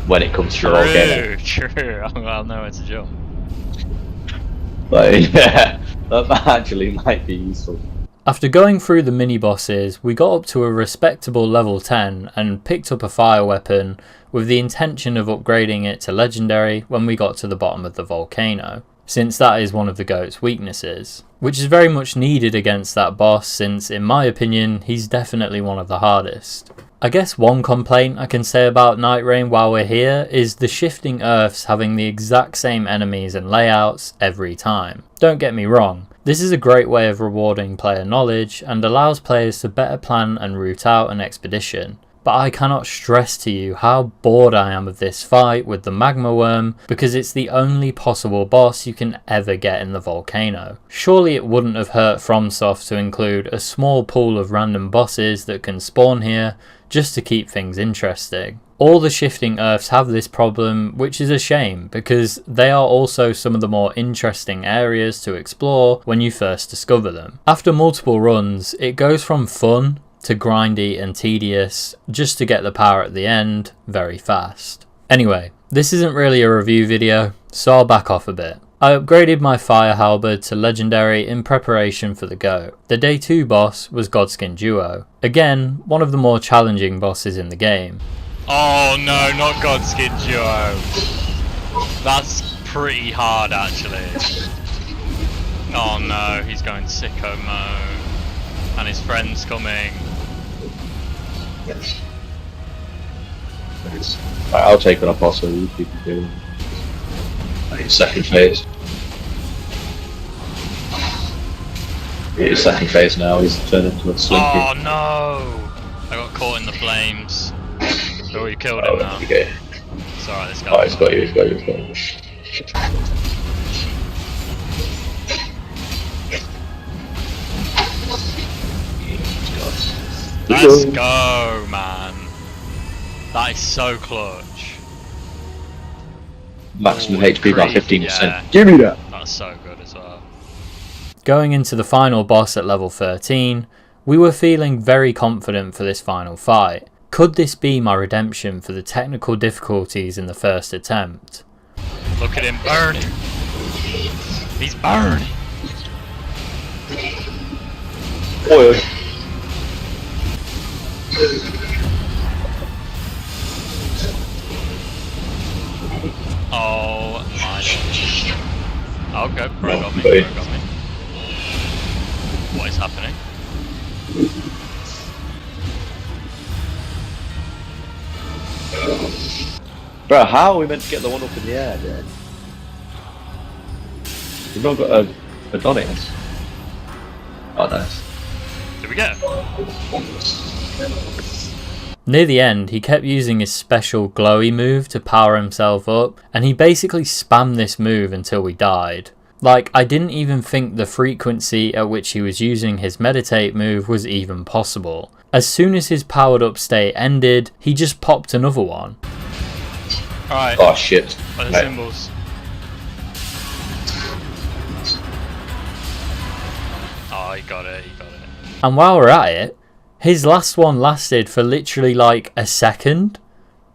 when it comes to the volcano. True. I'll know where to jump. But yeah, that actually might be useful. After going through the mini bosses, we got up to a respectable level 10 and picked up a fire weapon with the intention of upgrading it to legendary when we got to the bottom of the volcano, since that is one of the goat's weaknesses, which is very much needed against that boss since, in my opinion, he's definitely one of the hardest. I guess one complaint I can say about Nightreign while we're here is the shifting earths having the exact same enemies and layouts every time. Don't get me wrong, this is a great way of rewarding player knowledge and allows players to better plan and route out an expedition. But I cannot stress to you how bored I am of this fight with the magma worm because it's the only possible boss you can ever get in the volcano. Surely it wouldn't have hurt FromSoft to include a small pool of random bosses that can spawn here just to keep things interesting. All the shifting earths have this problem, which is a shame because they are also some of the more interesting areas to explore when you first discover them. After multiple runs, it goes from fun to grindy and tedious just to get the power at the end very fast. Anyway, this isn't really a review video, so I'll back off a bit. I upgraded my fire halberd to legendary in preparation for the go. The day 2 boss was Godskin Duo. Again, one of the more challenging bosses in the game. Oh no, not Godskin Duo. That's pretty hard actually. Oh no, he's going sicko mode. And his friend's coming. Right, I'll take what I possibly keep doing. Second phase. His second phase now, he's turned into a slinky. Oh no! I got caught in the flames. Oh, you killed him now. Okay. It's alright, this guy. Oh, he's got you, he's got you, he's got you. Let's go, man. That is so clutch. Maximum HP by 15%. Yeah. Give me that! That's so good as well. Going into the final boss at level 13, we were feeling very confident for this final fight. Could this be my redemption for the technical difficulties in the first attempt? Look at him burning. He's burning. Oil. Oh my god. Okay, bro got me, bro got me. What is happening? Bro, how are we meant to get the one up in the air, dude? We've not got a Adonis. Oh, nice. Did we get him? Near the end, he kept using his special glowy move to power himself up, and he basically spammed this move until we died. Like, I didn't even think the frequency at which he was using his meditate move was even possible. As soon as his powered up state ended, he just popped another one. Alright. Oh shit. By the Right. symbols. Oh, he got it, he got it. And while we're at it, his last one lasted for literally like a second.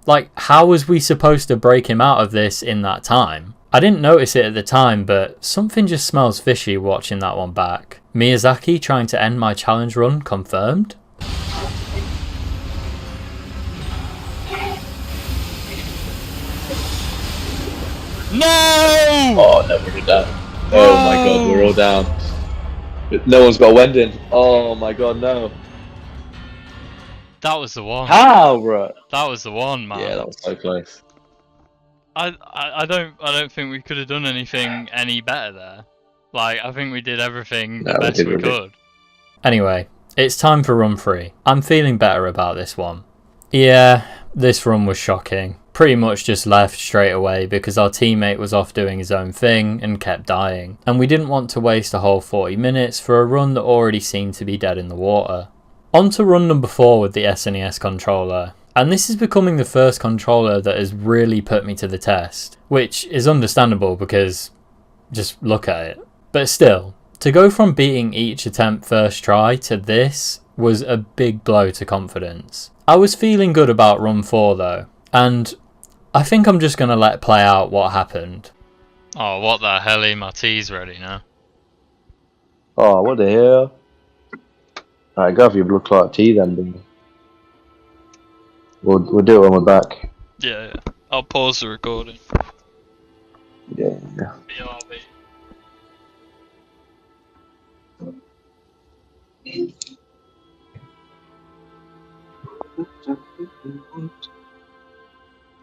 Like, how was we supposed to break him out of this in that time? I didn't notice it at the time, but something just smells fishy watching that one back. Miyazaki trying to end my challenge run confirmed? No! Oh no, we're down. Oh my god, we're all down. No one's got a Wending. Oh my god, no. That was the one. How, bro? That was the one, man. Yeah, that was so close. I don't think we could have done anything any better there. Like, I think we did everything No, the we best did we really. could. Anyway, it's time for run 3. I'm feeling better about this one. Yeah, this run was shocking. Pretty much just left straight away because our teammate was off doing his own thing and kept dying. And we didn't want to waste a whole 40 minutes for a run that already seemed to be dead in the water. On to run number 4 with the SNES controller. And this is becoming the first controller that has really put me to the test. Which is understandable because just look at it. But still, to go from beating each attempt first try to this was a big blow to confidence. I was feeling good about run 4 though, and I think I'm just going to let play out what happened. Oh, what the hell? My tea's ready now. Oh, what the hell? Alright, go for your blood clot tea then, dude. We'll do it when we're back. Yeah, yeah. I'll pause the recording. Yeah. BRB.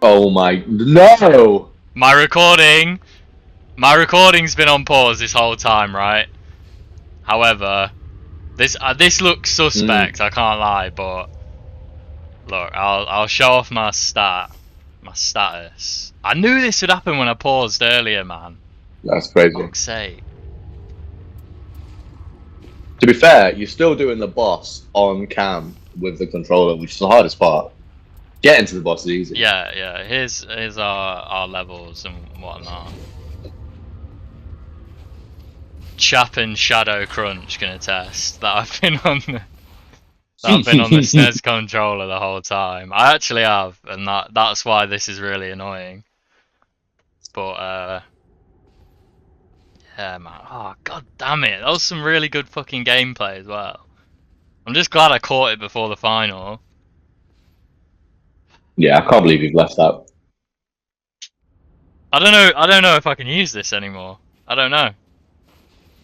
Oh my no! My recording's been on pause this whole time, right? However, this looks suspect. I can't lie, but look, I'll show off my status. I knew this would happen when I paused earlier, man. That's crazy. Fuck's sake. To be fair, you're still doing the boss on cam with the controller, which is the hardest part. Getting to the boss is easy. Yeah, yeah. Here's our levels and whatnot. Chap and Shadow Crunch can attest that I've been on the SNES controller the whole time. I actually have, and that's why this is really annoying. But yeah, man. Oh, god damn it! That was some really good fucking gameplay as well. I'm just glad I caught it before the final. Yeah, I can't believe you've left that. I don't know if I can use this anymore. I don't know.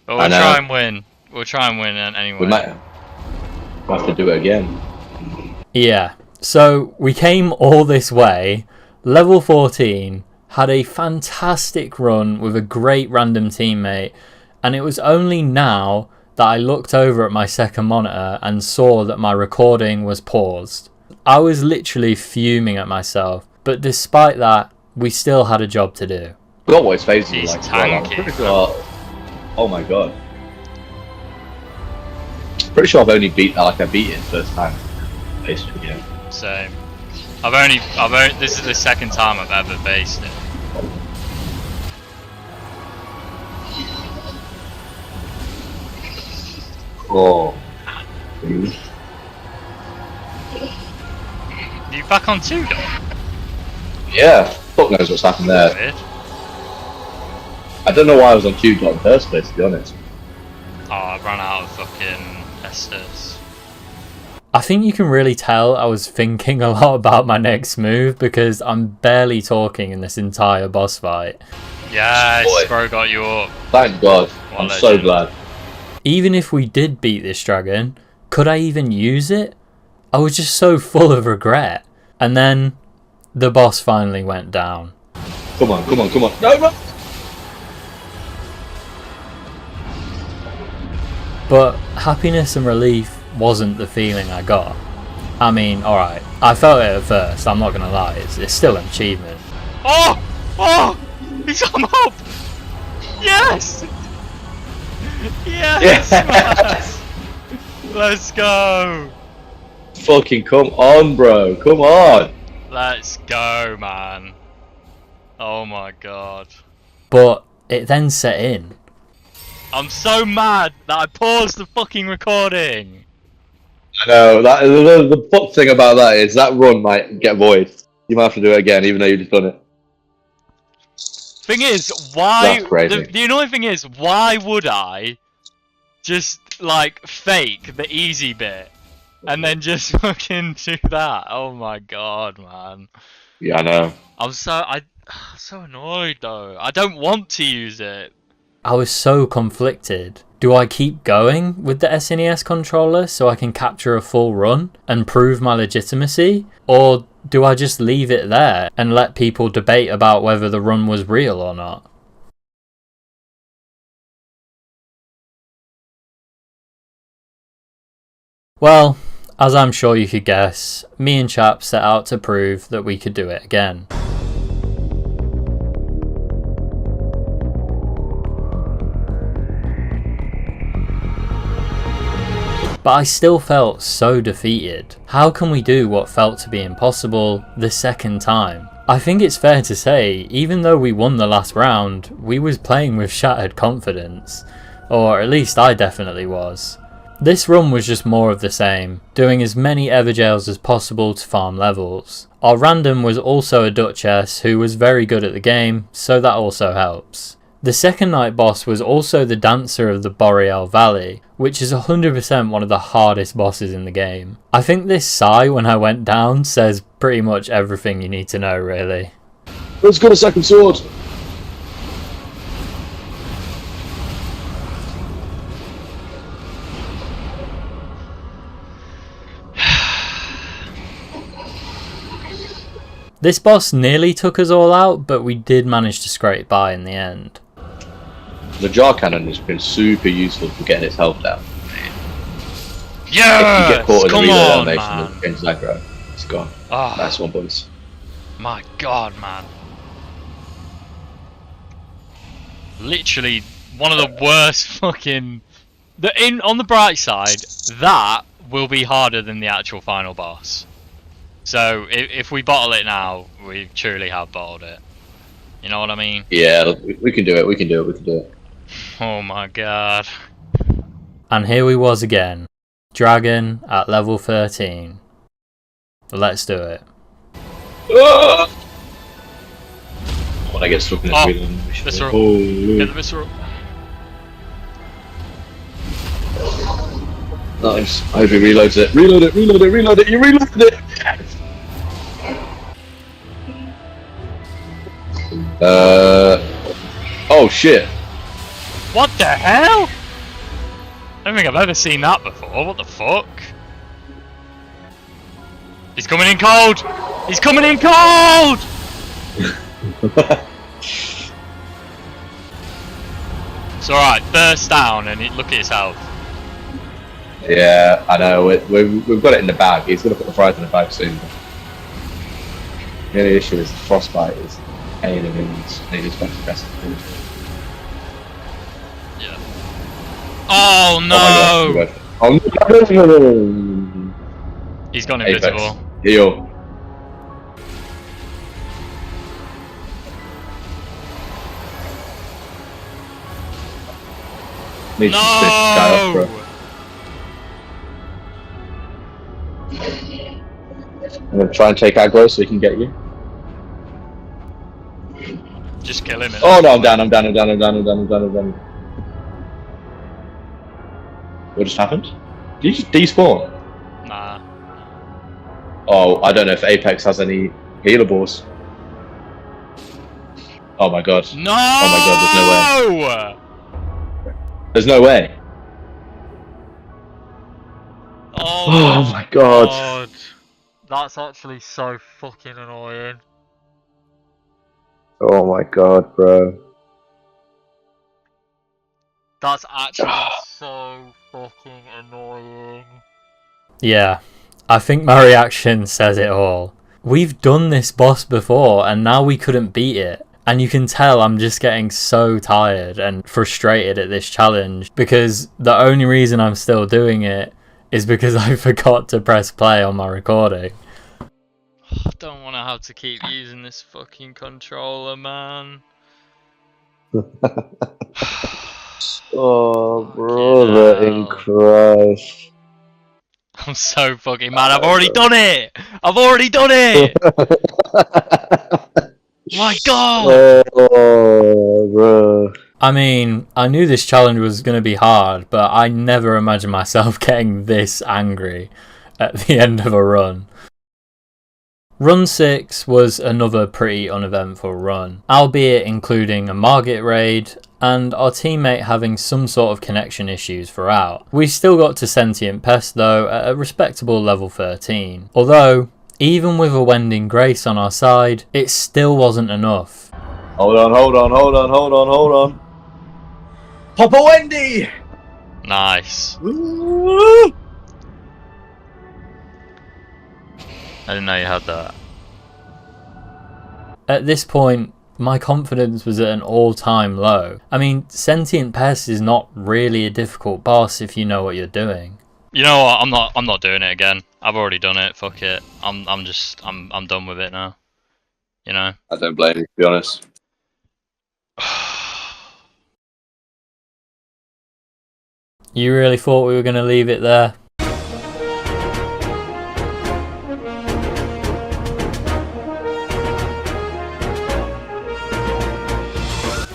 But we'll I know. try and win. We'll try and win anyway. We might have to do it again. Yeah, so we came all this way, level 14, had a fantastic run with a great random teammate, and it was only now that I looked over at my second monitor and saw that my recording was paused. I was literally fuming at myself, but despite that, we still had a job to do. We always phases He's like well, I'm tanky. pretty sure. Oh my god. Pretty sure I've only beat I beat it first time. Basically, yeah. Same. This is the second time I've ever based it. Oh. You back on 2 dot? Yeah. Fuck knows what's happened there. Weird. I don't know why I was on Q dot in the first place, to be honest. Oh, I ran out of fucking Estes. I think you can really tell I was thinking a lot about my next move because I'm barely talking in this entire boss fight. Yes, Boy. bro got you up. Thank God. What I'm a so legend. glad. Even if we did beat this dragon, could I even use it? I was just so full of regret. And then the boss finally went down. Come on, come on, come on. No, no. But happiness and relief wasn't the feeling I got. I mean, alright, I felt it at first, I'm not gonna lie, it's still an achievement. Oh! Oh! He's come up! Yes! Yes! Yes! Man. Let's go! Fucking come on, bro. Come on. Let's go, man. Oh my god. But it then set in. I'm so mad that I paused the fucking recording. I know, that, the fuck thing about that is that run might get void. You might have to do it again, even though you've just done it. Thing is, why... That's crazy. The annoying thing is, why would I just, like, fake the easy bit and then just fucking do that? Oh my god, man. Yeah, I know. I'm so annoyed, though. I don't want to use it. I was so conflicted. Do I keep going with the SNES controller so I can capture a full run and prove my legitimacy? Or do I just leave it there and let people debate about whether the run was real or not? Well, as I'm sure you could guess, me and Chap set out to prove that we could do it again. But I still felt so defeated. How can we do what felt to be impossible the second time? I think it's fair to say, even though we won the last round, we was playing with shattered confidence. Or at least I definitely was. This run was just more of the same, doing as many Everjails as possible to farm levels. Our random was also a Duchess who was very good at the game, so that also helps. The second night boss was also the Dancer of the Boreal Valley, which is 100% one of the hardest bosses in the game. I think this sigh when I went down says pretty much everything you need to know, really. Let's go to second sword. This boss nearly took us all out, but we did manage to scrape by in the end. The jar cannon has been super useful for getting its health down. Yes! If you get caught in the Come relay on, animation man. against aggro, it's gone. Oh, Nice one, boys. my god, man. Literally one of the worst fucking... On the bright side, that will be harder than the actual final boss. So, if we bottle it now, we truly have bottled it. You know what I mean? Yeah, we can do it, we can do it, we can do it. Oh my god. And here we was again. Dragon at level 13. Let's do it. When I get stuck in this Oh, wheel, visceral. oh, Get the visceral. nice. I hope he reloads it. Reload it, reload it, reload it, you reloaded it! Oh shit. What the hell? I don't think I've ever seen that before. What the fuck? He's coming in cold! He's coming in cold! It's alright, burst down and look at his health. Yeah, I know. We've got it in the bag. He's gonna put the fries in the bag soon. The only issue is the frostbite is pain and he just went to press it. Yeah. Oh no! Oh no! He's gone Apex. invisible. Heal. Need to finish this guy off, bro. I'm gonna try and take aggro so he can get you. Just kill him. Oh no, I'm down. What just happened? Did you just despawn? Nah. Oh, I don't know if Apex has any healables. Oh my god. No! Oh my god, there's no way. Oh, Oh my god. That's actually so fucking annoying. Oh my god, bro. That's actually so fucking annoying. Yeah, I think my reaction says it all. We've done this boss before and now we couldn't beat it. And you can tell I'm just getting so tired and frustrated at this challenge because the only reason I'm still doing it is because I forgot to press play on my recording. I don't want to have to keep using this fucking controller, man. Oh, Fucking brother in hell. Christ. I'm so fucking mad. I've already done it! I've already done it! My god! Oh, bro. I mean, I knew this challenge was going to be hard, but I never imagined myself getting this angry at the end of a run. Run 6 was another pretty uneventful run, albeit including a Margit raid and our teammate having some sort of connection issues throughout. We still got to Sentient Pest though at a respectable level 13, although even with a Wending Grace on our side, it still wasn't enough. Hold on. Papa Wendy! Nice. I didn't know you had that. At this point, my confidence was at an all-time low. I mean, Sentient Pest is not really a difficult boss if you know what you're doing. You know what? I'm not doing it again. I've already done it. Fuck it. I'm done with it now. You know. I don't blame you, to be honest. You really thought we were going to leave it there?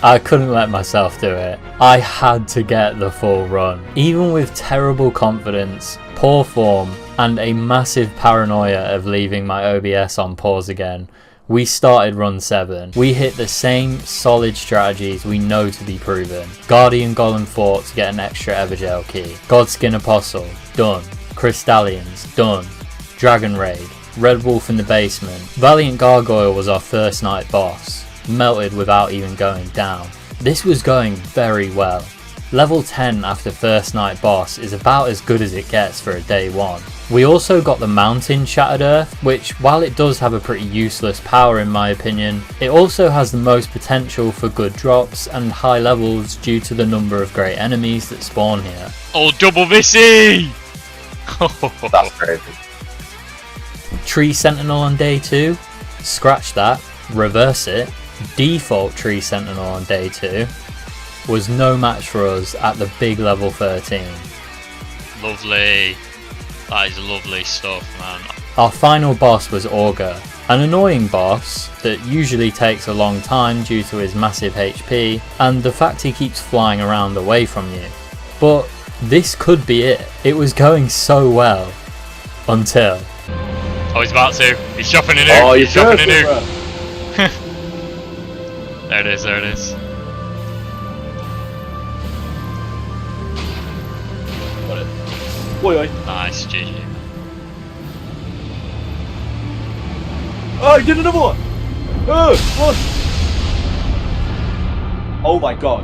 I couldn't let myself do it. I had to get the full run. Even with terrible confidence, poor form, and a massive paranoia of leaving my OBS on pause again, we started run 7. We hit the same solid strategies we know to be proven. Guardian Golem Fort to get an extra Evergel key. Godskin Apostle, done. Crystallians, done. Dragon Raid, Red Wolf in the basement. Valiant Gargoyle was our first night boss. Melted without even going down. This was going very well. Level 10 after first night boss is about as good as it gets for a day 1. We also got the Mountain Shattered Earth, which while it does have a pretty useless power in my opinion, it also has the most potential for good drops and high levels due to the number of great enemies that spawn here. Oh, double Vissy! That's crazy. Tree Sentinel on day 2, scratch that, reverse it. Default Tree Sentinel on day 2 was no match for us at the big level 13. Lovely. That is lovely stuff, man. Our final boss was Augur, an annoying boss that usually takes a long time due to his massive HP and the fact he keeps flying around away from you. But this could be it. It was going so well. Until... Oh, he's about to. He's chopping a nuke. Oh, He's chopping a nuke. bro. There it is, there it is. Got it. Oi. Nice, GG. Oh, he did another one! What? Oh my god.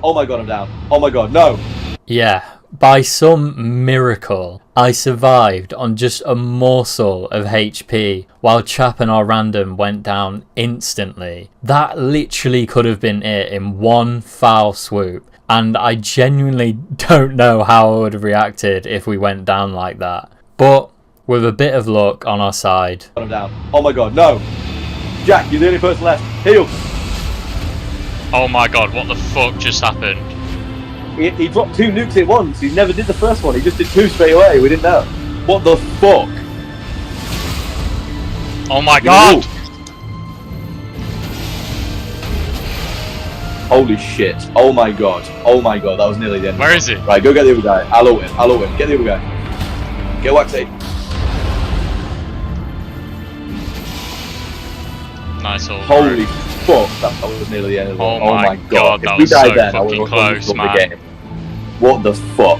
Oh my god, I'm down. Oh my god, no! Yeah, by some miracle, I survived on just a morsel of HP while Chap and our random went down instantly. That literally could have been it in one foul swoop, and I genuinely don't know how I would have reacted if we went down like that. But with a bit of luck on our side... I'm down. Oh my god, no! Jack, you're the only person left. Heal! Oh my god, what the fuck just happened? He dropped 2 nukes at once. He never did the first one. He just did 2 straight away. We didn't know. What the fuck? Oh my god! Holy shit. Oh my god. Oh my god. That was nearly the end. Where is he? Right, go get the other guy. I'll ult him. Get the other guy. Get Waxy. Nice old Holy group. fuck. That was nearly the end of the Oh oh my my god. God, that If we was died so then, I fucking would close, have man. the game. What the fuck?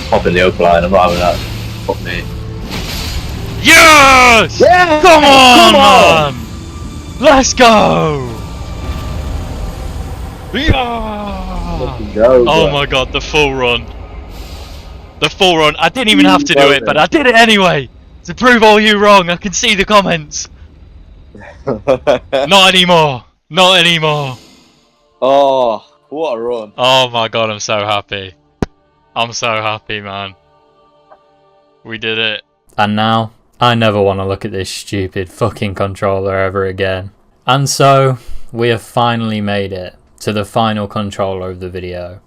Pop in the open line. I'm not having that. Fuck me. Yes! Yeah! Come on, Come on! man! Let's go! Yeah! Go, Oh bro. my god, the full run. The full run. I didn't even have to do it, but I did it anyway! To prove all you wrong, I can see the comments. Not anymore. Not anymore. Oh, what a run. Oh my god, I'm so happy. I'm so happy, man. We did it. And now, I never want to look at this stupid fucking controller ever again. And so, we have finally made it to the final controller of the video.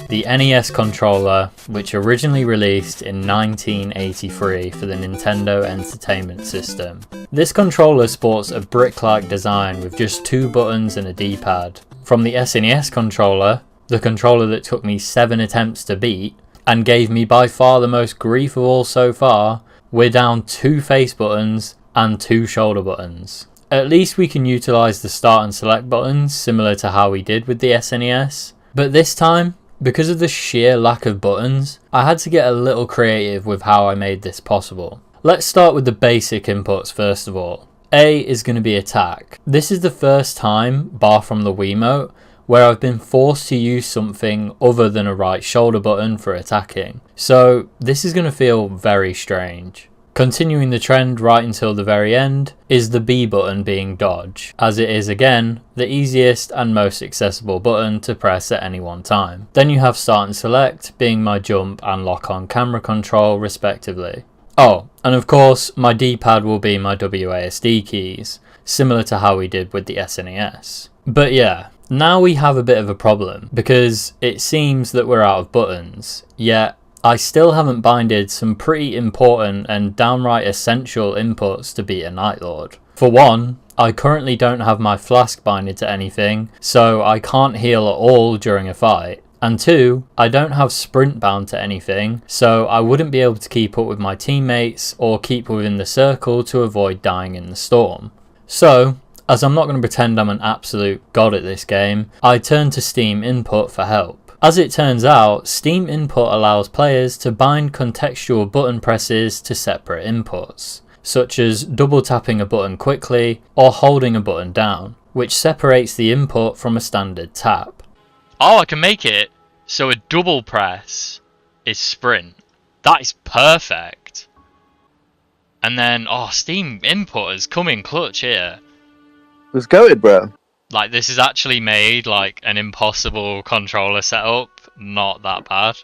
The NES controller, which originally released in 1983 for the Nintendo Entertainment System. This controller sports a brick-like design with just 2 buttons and a D-pad. From the SNES controller, the controller that took me 7 attempts to beat, and gave me by far the most grief of all so far, we're down 2 face buttons and 2 shoulder buttons. At least we can utilise the start and select buttons similar to how we did with the SNES, but this time, because of the sheer lack of buttons, I had to get a little creative with how I made this possible. Let's start with the basic inputs first of all. A is going to be attack. This is the first time, bar from the Wiimote, where I've been forced to use something other than a right shoulder button for attacking. So this is going to feel very strange. Continuing the trend right until the very end is the B button being dodge, as it is again the easiest and most accessible button to press at any one time. Then you have start and select being my jump and lock on camera control respectively. Oh, and of course my D-pad will be my WASD keys, similar to how we did with the SNES. But yeah, now we have a bit of a problem, because it seems that we're out of buttons, yet I still haven't binded some pretty important and downright essential inputs to beat a Night Lord. For one, I currently don't have my flask binded to anything, so I can't heal at all during a fight. And 2, I don't have sprint bound to anything, so I wouldn't be able to keep up with my teammates or keep within the circle to avoid dying in the storm. So, as I'm not going to pretend I'm an absolute god at this game, I turn to Steam Input for help. As it turns out, Steam Input allows players to bind contextual button presses to separate inputs, such as double tapping a button quickly or holding a button down, which separates the input from a standard tap. Oh, I can make it so a double press is sprint. That is perfect. And then, oh, Steam Input has come in clutch here. Let's go it, bro. Like, this is actually made like an impossible controller setup. Not that bad.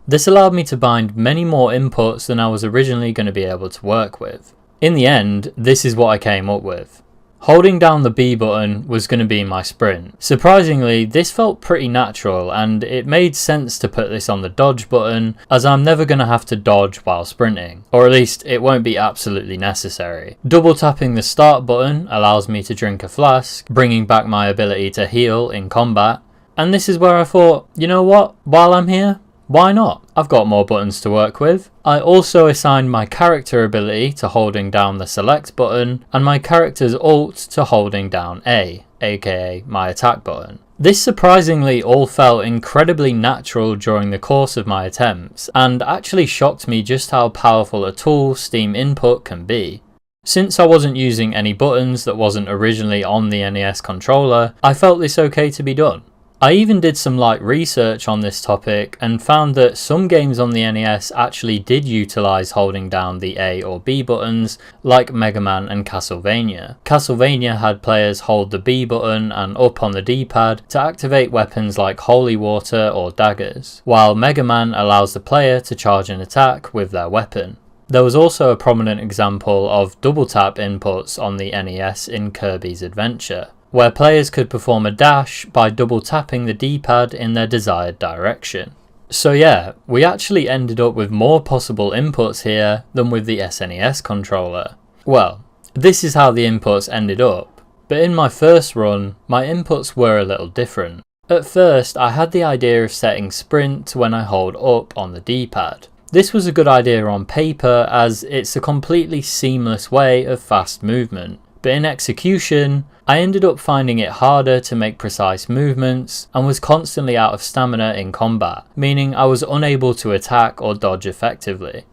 This allowed me to bind many more inputs than I was originally going to be able to work with. In the end, this is what I came up with. Holding down the B button was going to be my sprint. Surprisingly, this felt pretty natural and it made sense to put this on the dodge button, as I'm never going to have to dodge while sprinting, or at least it won't be absolutely necessary. Double tapping the start button allows me to drink a flask, bringing back my ability to heal in combat, and this is where I thought, you know what, while I'm here, why not? I've got more buttons to work with. I also assigned my character ability to holding down the select button and my character's ult to holding down A, aka my attack button. This surprisingly all felt incredibly natural during the course of my attempts and actually shocked me just how powerful a tool Steam Input can be. Since I wasn't using any buttons that wasn't originally on the NES controller, I felt this okay to be done. I even did some light research on this topic and found that some games on the NES actually did utilise holding down the A or B buttons, like Mega Man and Castlevania. Castlevania had players hold the B button and up on the D-pad to activate weapons like holy water or daggers, while Mega Man allows the player to charge an attack with their weapon. There was also a prominent example of double tap inputs on the NES in Kirby's Adventure, where players could perform a dash by double tapping the D-pad in their desired direction. So yeah, we actually ended up with more possible inputs here than with the SNES controller. Well, this is how the inputs ended up, but in my first run, my inputs were a little different. At first, I had the idea of setting sprint to when I hold up on the D-pad. This was a good idea on paper as it's a completely seamless way of fast movement, but in execution, I ended up finding it harder to make precise movements and was constantly out of stamina in combat, meaning I was unable to attack or dodge effectively.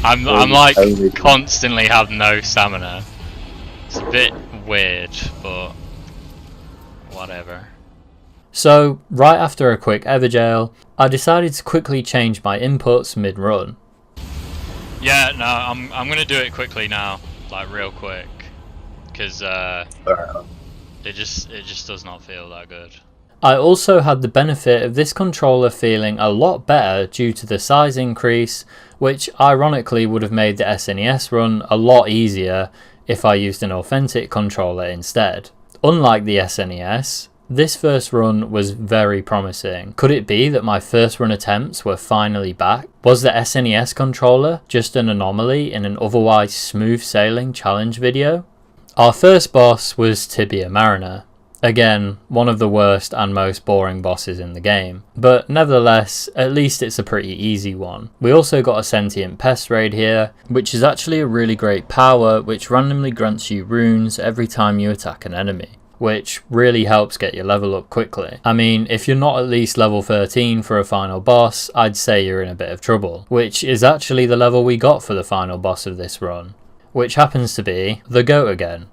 I'm like constantly have no stamina. It's a bit weird, but whatever. So, right after a quick Everjail, I decided to quickly change my inputs mid-run. Yeah, no, I'm gonna do it quickly now, like real quick, because it just does not feel that good. I also had the benefit of this controller feeling a lot better due to the size increase, which ironically would have made the SNES run a lot easier if I used an authentic controller instead. Unlike the SNES, this first run was very promising. Could it be that my first run attempts were finally back? Was the SNES controller just an anomaly in an otherwise smooth sailing challenge video? Our first boss was Tibia Mariner. Again, one of the worst and most boring bosses in the game, but nevertheless, at least it's a pretty easy one. We also got a sentient pest raid here, which is actually a really great power which randomly grants you runes every time you attack an enemy, which really helps get your level up quickly. I mean, if you're not at least level 13 for a final boss, I'd say you're in a bit of trouble, which is actually the level we got for the final boss of this run, which happens to be the goat again.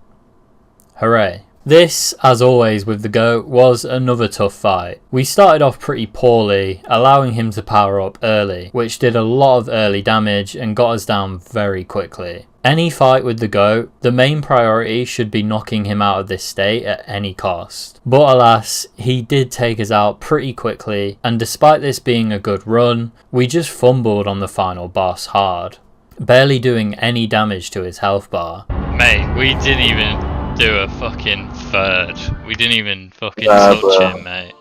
Hooray. This, as always with the goat, was another tough fight. We started off pretty poorly, allowing him to power up early, which did a lot of early damage and got us down very quickly. Any fight with the goat, the main priority should be knocking him out of this state at any cost. But alas, he did take us out pretty quickly, and despite this being a good run, we just fumbled on the final boss hard, barely doing any damage to his health bar. Mate, we didn't even do a fucking third. We didn't even fucking touch him, mate.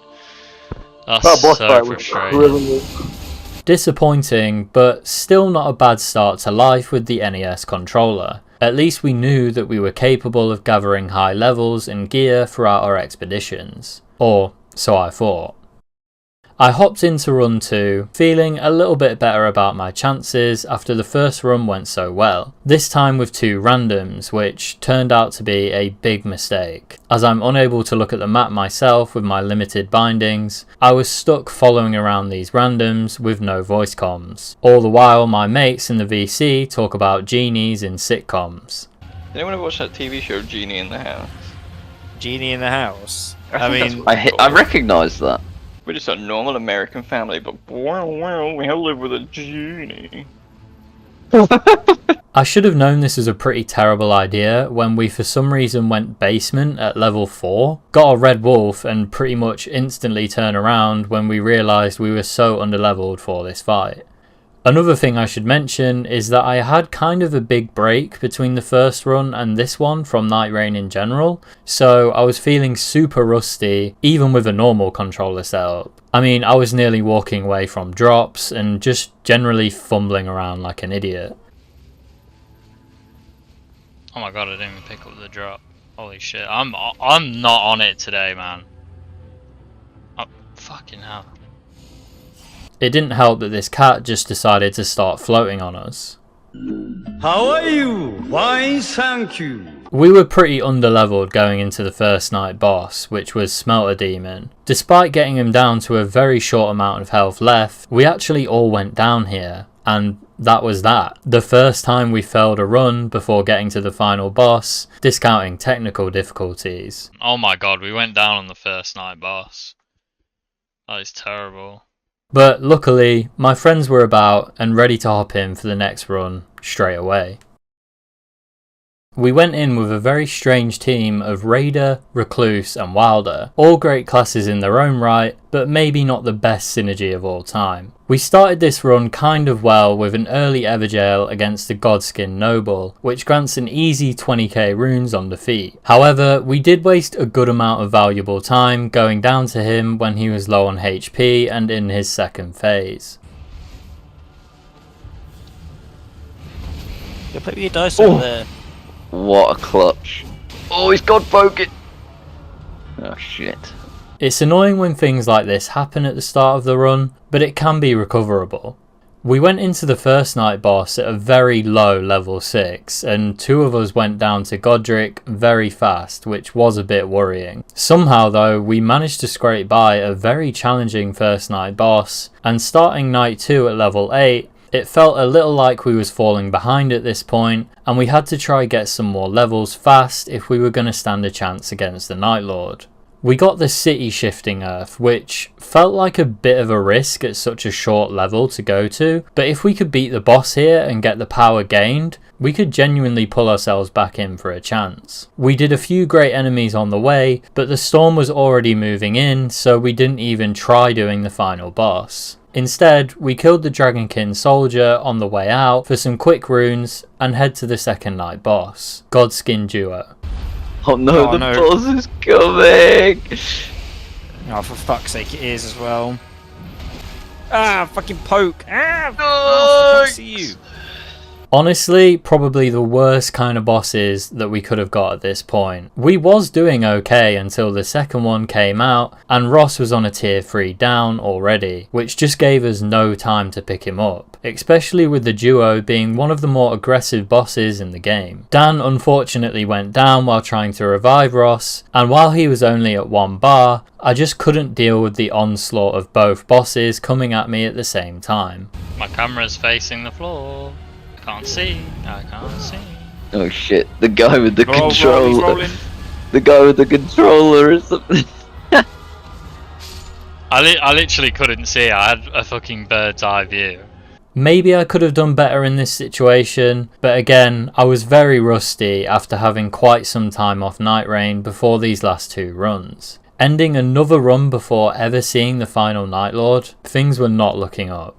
That's That boss so fight was frustrating. brilliant. Disappointing, but still not a bad start to life with the NES controller. At least we knew that we were capable of gathering high levels and gear throughout our expeditions. Or so I thought. I hopped into run 2, feeling a little bit better about my chances after the first run went so well. This time with 2 randoms, which turned out to be a big mistake. As I'm unable to look at the map myself with my limited bindings, I was stuck following around these randoms with no voice comms. All the while my mates in the VC talk about genies in sitcoms. Did anyone ever watch that TV show Genie in the House? Genie in the House. I mean, I recognise that. We're just a normal American family, but well, we live with a genie. I should have known this was a pretty terrible idea when we for some reason went basement at level 4, got a red wolf and pretty much instantly turned around when we realised we were so underleveled for this fight. Another thing I should mention is that I had kind of a big break between the first run and this one from Nightreign in general, so I was feeling super rusty even with a normal controller setup. I mean, I was nearly walking away from drops and just generally fumbling around like an idiot. Oh my god, I didn't even pick up the drop. Holy shit, I'm not on it today, man. Oh, fucking hell. It didn't help that this cat just decided to start floating on us. How are you? Fine, thank you. We were pretty underleveled going into the first night boss, which was Smelter Demon. Despite getting him down to a very short amount of health left, we actually all went down here, and that was that. The first time we failed a run before getting to the final boss, discounting technical difficulties. Oh my god, we went down on the first night boss. That is terrible. But luckily, my friends were about and ready to hop in for the next run straight away. We went in with a very strange team of Raider, Recluse and Wilder, all great classes in their own right, but maybe not the best synergy of all time. We started this run kind of well with an early Everjail against the Godskin Noble, which grants an easy 20k runes on defeat. However, we did waste a good amount of valuable time going down to him when he was low on HP and in his second phase. you play with your dice over there. What a clutch. Oh, he's God broken. Oh shit. It's annoying when things like this happen at the start of the run, but it can be recoverable. We went into the first night boss at a very low level 6, and 2 of us went down to Godric very fast, which was a bit worrying. Somehow though, we managed to scrape by a very challenging first night boss, and starting night 2 at level 8, It felt a little like we was falling behind at this point, and we had to try get some more levels fast if we were going to stand a chance against the Night Lord. We got the city shifting earth, which felt like a bit of a risk at such a short level to go to, but if we could beat the boss here and get the power gained, we could genuinely pull ourselves back in for a chance. We did a few great enemies on the way, but the storm was already moving in, so we didn't even try doing the final boss. Instead, we killed the Dragonkin soldier on the way out for some quick runes and head to the second night boss, Godskin Duo. Oh no, Oh, the no. boss is coming! Oh, for fuck's sake, it is as well. Ah, fucking poke! Ah, oh, I can't see you. Honestly, probably the worst kind of bosses that we could have got at this point. We was doing okay until the second one came out and Ross was on a tier 3 down already, which just gave us no time to pick him up, especially with the duo being one of the more aggressive bosses in the game. Dan unfortunately went down while trying to revive Ross, and while he was only at 1 bar, I just couldn't deal with the onslaught of both bosses coming at me at the same time. My camera's facing the floor. I can't see. Oh shit, the guy with the Oh, he's controller. rolling. The guy with the controller or something. I literally couldn't see. I had a fucking bird's eye view. Maybe I could have done better in this situation, but again, I was very rusty after having quite some time off Nightreign before these last 2 runs. Ending another run before ever seeing the final Night Lord, things were not looking up.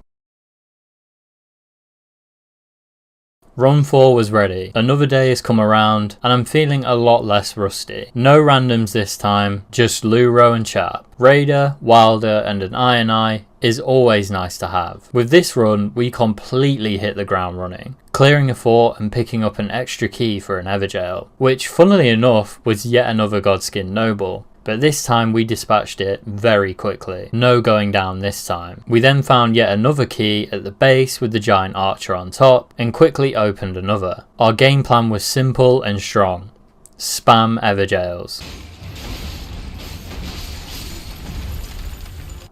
Run 4 was ready, another day has come around and I'm feeling a lot less rusty. No randoms this time, just Luro and Chap. Raider, Wilder and an Iron Eye is always nice to have. With this run we completely hit the ground running, clearing a fort and picking up an extra key for an Evergaol, which funnily enough was yet another Godskin Noble. But this time we dispatched it very quickly, no going down this time. We then found yet another key at the base with the giant archer on top and quickly opened another. Our game plan was simple and strong. Spam Evergaols.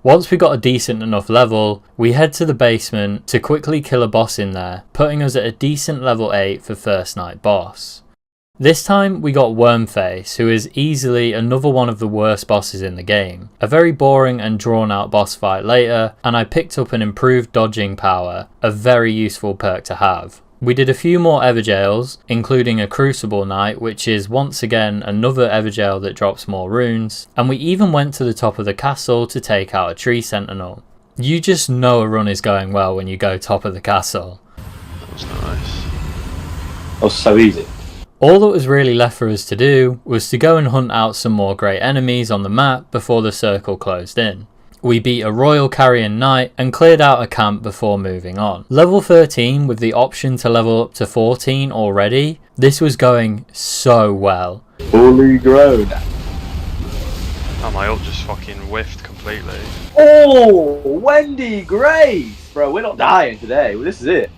Once we got a decent enough level, we head to the basement to quickly kill a boss in there, putting us at a decent level 8 for first night boss. This time we got Wormface, who is easily another one of the worst bosses in the game. A very boring and drawn out boss fight later, and I picked up an improved dodging power, a very useful perk to have. We did a few more Evergaols, including a Crucible Knight, which is once again another Evergaol that drops more runes, and we even went to the top of the castle to take out a Tree Sentinel. You just know a run is going well when you go top of the castle. That was nice. That was so easy. All that was really left for us to do was to go and hunt out some more great enemies on the map before the circle closed in. We beat a Royal Carrion Knight and cleared out a camp before moving on. Level 13 with the option to level up to 14 already, this was going so well. Fully grown. Oh, my ult just fucking whiffed completely. Oh, Wendy Grace! Bro, we're not dying today. Well, this is it.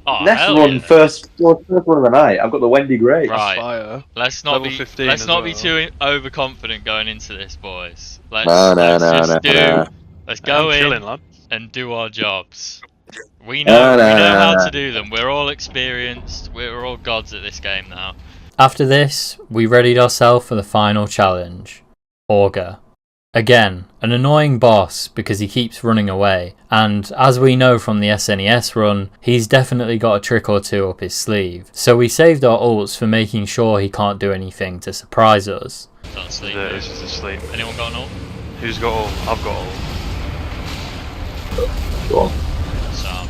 Oh, Next hell run, yeah. first run of the night. I've got the Wendy Grace. Right. Fire. Let's not Level be 15 let's as not be well. too overconfident going into this, boys. Let's No, let's go I'm in chilling, lad. and do our jobs. We know No. how to do them. We're all experienced. We're all gods at this game now. After this, we readied ourselves for the final challenge. Augur. Again, an annoying boss because he keeps running away, and as we know from the SNES run, he's definitely got a trick or two up his sleeve, so we saved our ults for making sure he can't do anything to surprise us. Don't sleep. Yeah, he's just asleep. Anyone got an ult? Who's got ult? I've got ult. Go on. Sam.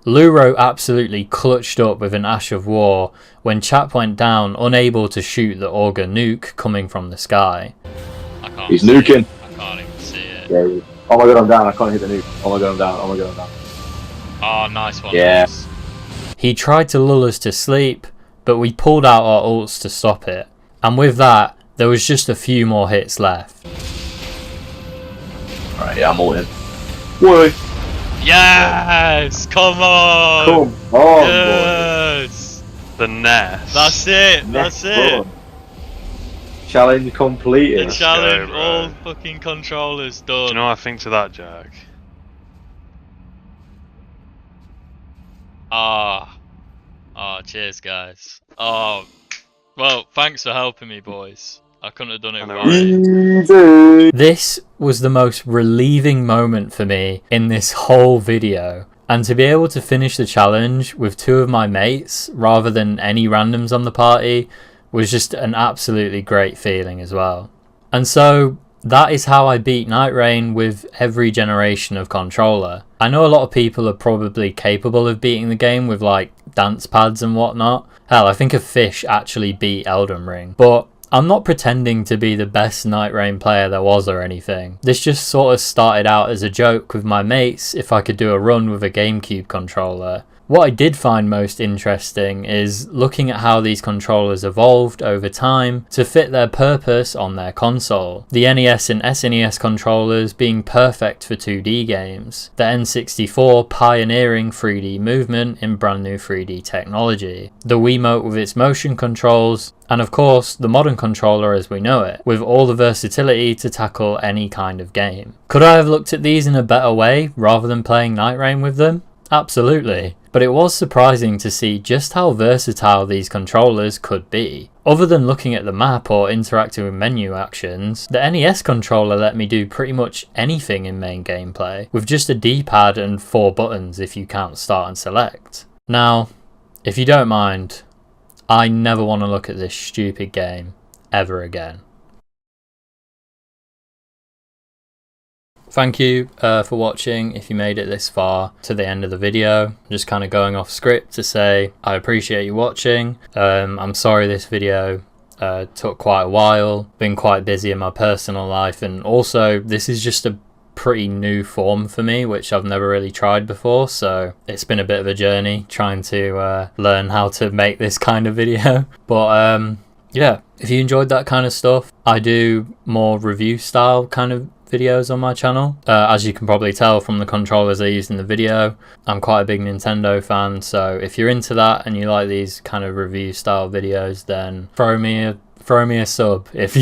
Luro absolutely clutched up with an Ash of War when Chap went down unable to shoot the Augur nuke coming from the sky. I can't He's see nuking. it. I can't even see it. Yeah. Oh my god, I'm down. I can't hit the nuke. Oh my god, I'm down. Oh my god, I'm down. Oh, nice one. Yeah. Nice. He tried to lull us to sleep, but we pulled out our ults to stop it, and with that, there was just a few more hits left. Alright, yeah, I'm all in. Whoa! Yes! Come on! Come on, Yes! The nest. That's it! boy. That's Next it! run. Challenge completed. The Let's challenge, go, bro. all fucking controllers Do you done. know what I think to that, Jack? Ah. Oh, cheers, guys. Oh, well, thanks for helping me, boys. I couldn't have done it I know, without right? you. This was the most relieving moment for me in this whole video. And to be able to finish the challenge with 2 of my mates rather than any randoms on the party was just an absolutely great feeling as well. And so that is how I beat Nightreign with every generation of controller. I know a lot of people are probably capable of beating the game with like dance pads and whatnot. Hell, I think a fish actually beat Elden Ring. But I'm not pretending to be the best Nightreign player there was or anything. This just sort of started out as a joke with my mates if I could do a run with a GameCube controller. What I did find most interesting is looking at how these controllers evolved over time to fit their purpose on their console. The NES and SNES controllers being perfect for 2D games, the N64 pioneering 3D movement in brand new 3D technology, the Wiimote with its motion controls, and of course the modern controller as we know it, with all the versatility to tackle any kind of game. Could I have looked at these in a better way rather than playing Nightreign with them? Absolutely. But it was surprising to see just how versatile these controllers could be. Other than looking at the map or interacting with menu actions, the NES controller let me do pretty much anything in main gameplay, with just a D-pad and 4 buttons if you count start and select. Now, if you don't mind, I never want to look at this stupid game ever again. Thank you for watching if you made it this far to the end of the video. I'm just kind of going off script to say I appreciate you watching. I'm sorry this video took quite a while, been quite busy in my personal life, and also this is just a pretty new form for me which I've never really tried before, so it's been a bit of a journey trying to learn how to make this kind of video. But yeah, if you enjoyed that kind of stuff, I do more review style kind of videos on my channel. As you can probably tell from the controllers I used in the video, I'm quite a big Nintendo fan, so if you're into that and you like these kind of review style videos, then throw me a sub if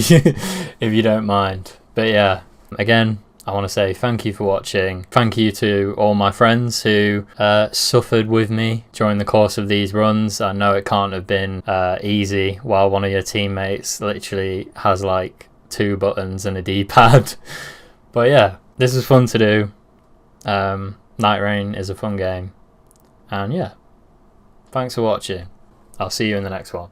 you don't mind. But yeah, again, I want to say thank you for watching. Thank you to all my friends who suffered with me during the course of these runs. I know it can't have been easy while one of your teammates literally has like 2 buttons and a D-pad. But yeah, this is fun to do. Nightreign is a fun game. And yeah, thanks for watching. I'll see you in the next one.